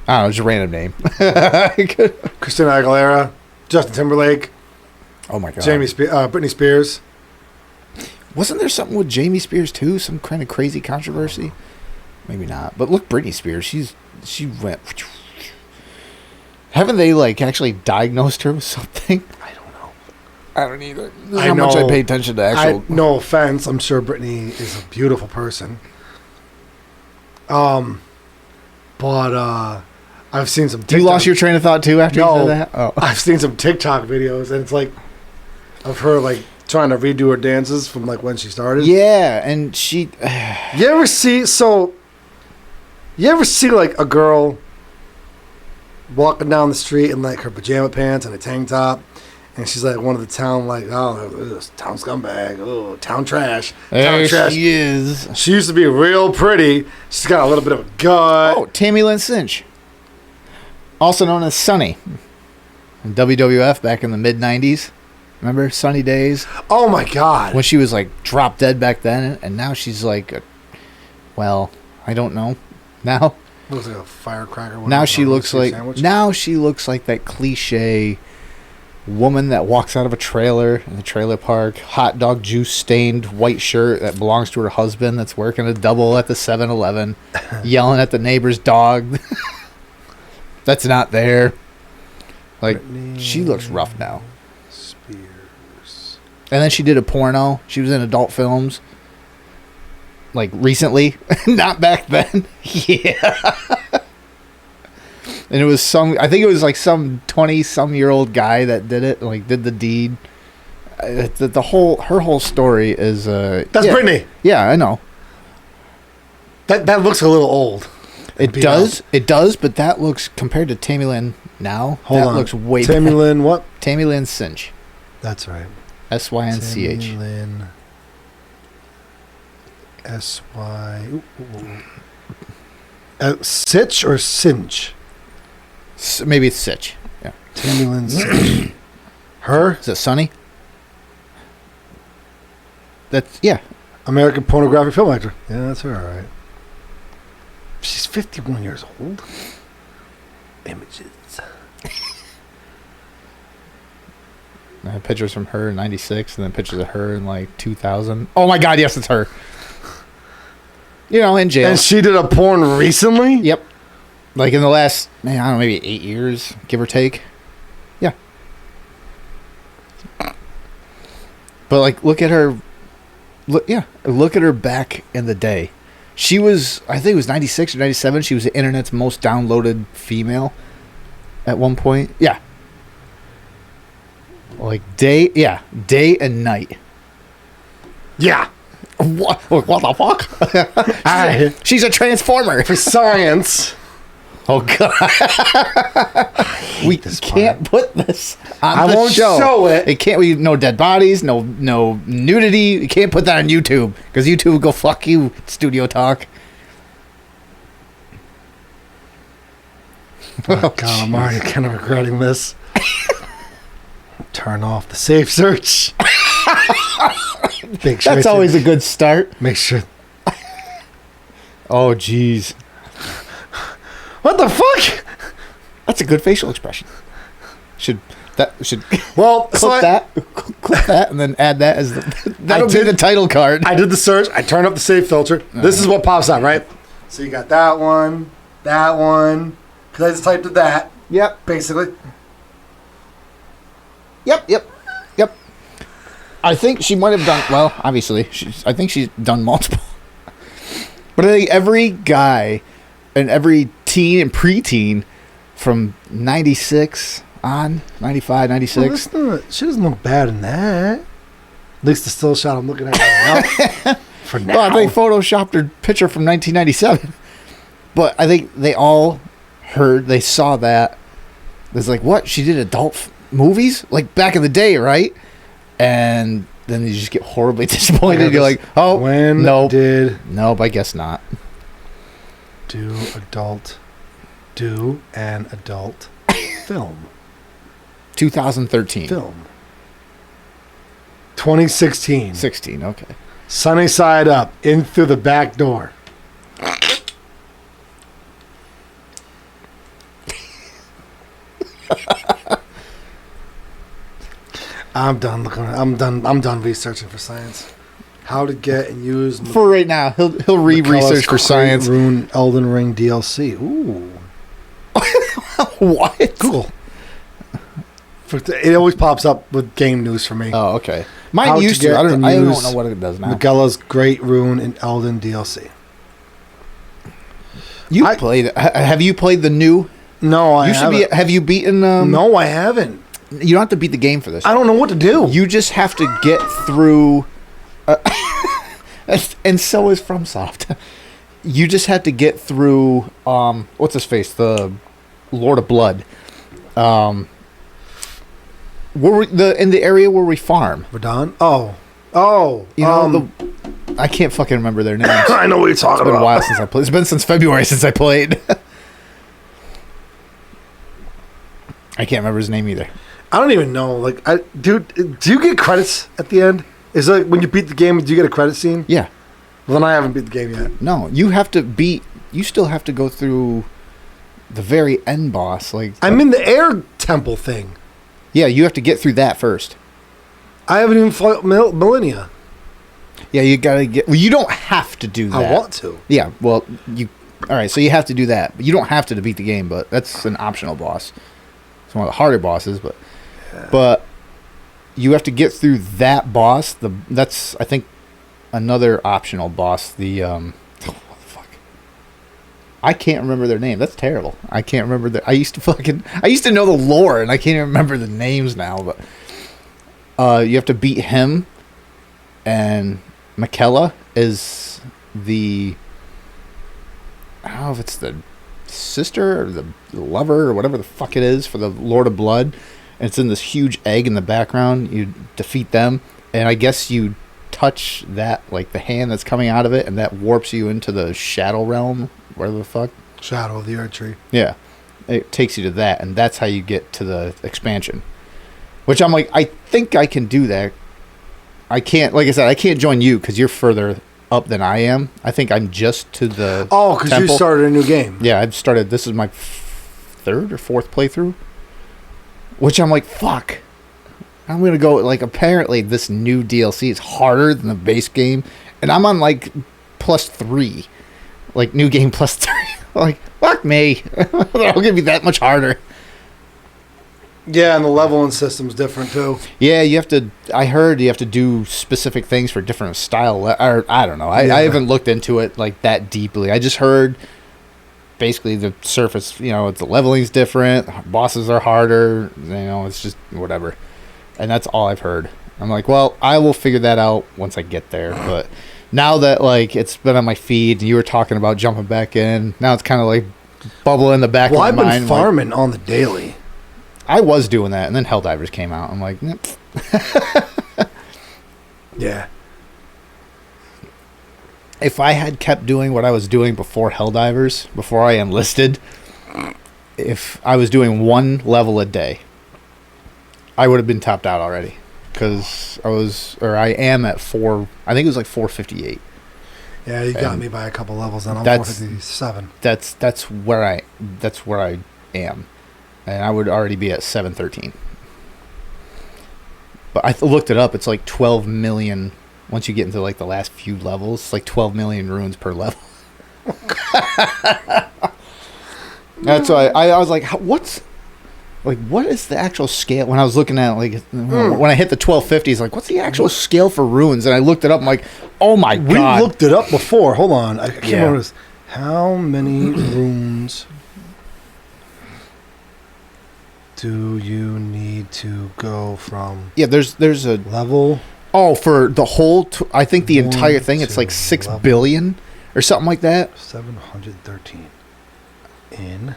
I don't know, just a random name. Christina Aguilera, Justin Timberlake, Oh my god. Britney Spears. Wasn't there something with Jamie Spears too? Some kind of crazy controversy? Maybe not. But look, Britney Spears, she went. Haven't they like actually diagnosed her with something? I don't know. I don't either. This is how much I pay attention to actual. No offense, I'm sure Britney is a beautiful person. But I've seen some. You lost your train of thought too after you said that? Oh. I've seen some TikTok videos, and it's like of her like trying to redo her dances from like when she started. Yeah, and she. You ever see like a girl walking down the street in like her pajama pants and a tank top, and she's like one of the town like town scumbag, town trash, There trash. she is. She used to be real pretty. She's got a little bit of a gut. Oh, Tammy Lynn Cinch, also known as Sunny, in WWF back in the mid '90s. Remember Sunny Days? Oh my God! When she was like drop dead back then, and now she's like, well, I don't know. Now looks like a firecracker. Now she looks like that cliche woman that walks out of a trailer in the trailer park, hot dog juice stained white shirt that belongs to her husband that's working a double at the 7-Eleven, yelling at the neighbor's dog that's not there. Like, she looks rough now. Spears. And then she did a porno. She was in adult films. Like, recently. Not back then. Yeah. And it was I think it was like some 20-some-year-old guy that did it. Like, did the deed. Her whole story is... That's Britney. Yeah, I know. That looks a little old. It does, but that looks, compared to Tammy Lynn now, looks way Tammy Lynn what? Tammy Lynn Cinch. That's right. SYNCH. Tammy Lynn... S-Y... Sitch or Cinch? Maybe it's Sitch. Yeah. Tammy Lynn Cinch. Her? Is it Sunny? That's, yeah. American pornographic film actor. Yeah, that's her, all right. She's 51 years old. Images. I have pictures from her in 96 and then pictures of her in like 2000. Oh my God, yes, it's her. You know, in jail. And she did a porn recently? Yep. Like in the last, I don't know, maybe 8 years, give or take. Yeah. But like, look at her. Look at her back in the day. She was, I think it was 96 or 97. She was the internet's most downloaded female at one point. Yeah. Like day and night. Yeah. What the fuck? She's a transformer. For science. Oh God. We can't put this on the won't show. Show it. It can't. No dead bodies. No nudity. You can't put that on YouTube because YouTube will go fuck you. Studio Talk. Oh God, I'm already kind of regretting this. Turn off the safe search. That's always a good start. Make sure. Oh jeez. What the fuck? That's a good facial expression. Should well clip that and then add that as that'll be the title card. I did the search. I turned up the safe filter. This is what pops up, right? So you got that one, because I just typed in that. Yep. Basically. Yep. I think she might have done well. Obviously, I think she's done multiple. But I think every guy and every teen and preteen from 96 on, 95, 96. Well, she doesn't look bad in that. At least the still shot I'm looking at right now. For now. Well, I think photoshopped her picture from 1997. But I think they all they saw that. It's like, what? She did adult movies? Like back in the day, right? And then you just get horribly disappointed. You're like, oh, nope, I guess not. Do an adult film. 2013. Film. 2016. 16, okay. Sunny side up, in through the back door. I'm done looking. I'm done researching for science. How to get and use For right now, he'll research for science. Rune Elden Ring DLC. Ooh. What? Cool. It always pops up with game news for me. Oh, okay. Mine used to. I don't know what it does now. Magella's Great Rune and Elden DLC. You played it. Have you played the new? No, I haven't. Have you beaten? No, I haven't. You don't have to beat the game for this. I don't know what to do. You just have to get through. And so is FromSoft. You just have to get through. What's his face? The Lord of Blood. In the area where we farm. Radon? Oh. You know, I can't fucking remember their names. I know what you're talking about. It's been a while since I played. It's been since February since I played. I can't remember his name either. I don't even know. Like, dude, do you get credits at the end? Is it like when you beat the game, do you get a credit scene? Yeah. Well, then I haven't beat the game yet. No, you have to beat. You still have to go through the very end boss. Like I'm in the air temple thing. Yeah, you have to get through that first. I haven't even fought Millennia. Yeah, you gotta get. Well, you don't have to do that. I want to. Yeah, well, you. All right, so you have to do that, but you don't have to beat the game. But that's an optional boss. It's one of the harder bosses, but you have to get through that boss. That's I think another optional boss. What the fuck? I can't remember their name. That's terrible. I can't remember I used to know the lore, and I can't even remember the names now. But you have to beat him, and Michaela is the. I don't know if it's the sister or the lover or whatever the fuck it is for the Lord of Blood, and it's in this huge egg in the background. You defeat them, and I guess you touch that, like the hand that's coming out of it, and that warps you into the shadow realm. Whatever the fuck. Shadow of the Earth Tree. Yeah, it takes you to that, and that's how you get to the expansion. Which I'm like, I think I can do that. I can't, like I said, I can't join you because you're further up than I am. I think I'm just to the because you started a new game. Yeah, I've started. This is my third or fourth playthrough. Which I'm like, fuck. I'm going to go, like, apparently this new DLC is harder than the base game. And I'm on, like, +3. Like, new game +3. Like, fuck me. They're all going to be that much harder. Yeah, and the leveling system's different, too. Yeah, you have to... I heard you have to do specific things for different style... Or, I don't know. I haven't looked into it, like, that deeply. I just heard... Basically, the surface, the leveling's different. Bosses are harder. It's just whatever. And that's all I've heard. I'm like, well, I will figure that out once I get there. But now that, like, it's been on my feed and you were talking about jumping back in, now it's kind of like bubbling in the back of my mind. Well, I've been farming on the daily. I was doing that, and then Helldivers came out. I'm like, yeah. If I had kept doing what I was doing before Helldivers, before I enlisted, if I was doing one level a day, I would have been topped out already. Because I am at 4, I think it was like 458. Yeah, you got me by a couple levels, and I'm 457. That's where I am. And I would already be at 713. But I looked it up, it's like 12 million. Once you get into like the last few levels, it's like 12 million runes per level. That's why I was like, what is the actual scale? When I was looking at when I hit the 1250s, like, what's the actual scale for runes? And I looked it up. I'm like, oh my god, we looked it up before. Hold on, I can't remember this. How many runes do you need to go from? Yeah, there's a level. Oh, for the whole, I think the entire thing, it's like 6 billion or something like that. 713 in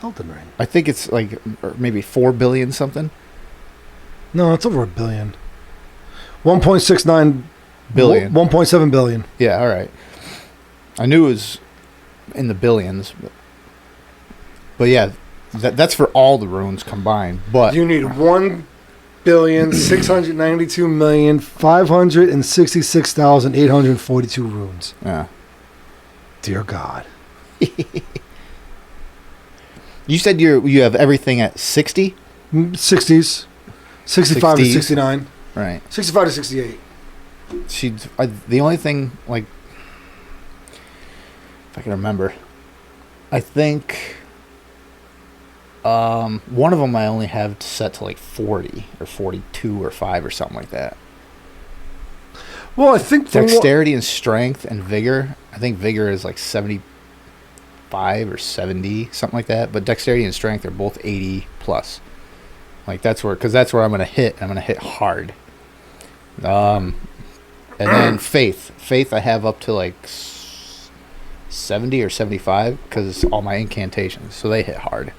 Elden Ring. I think it's like maybe 4 billion something. No, it's over 1 billion. 1.69 billion. 1.7 billion. Yeah, all right. I knew it was in the billions, but yeah, that's for all the runes combined. But you need 1,692,566,842 runes. Yeah. Dear God. You said you have everything at 60? 60s. 65 to 60s. 69. Right. 65 to 68. The only thing, like, if I can remember, I think one of them I only have set to like 40 or 42 or 5 or something like that. Well, I think dexterity and strength and vigor. I think vigor is like 75 or 70, something like that. But dexterity and strength are both 80 plus. Like that's where I'm gonna hit. I'm gonna hit hard. And then faith I have up to like 70 or 75 because all my incantations, so they hit hard.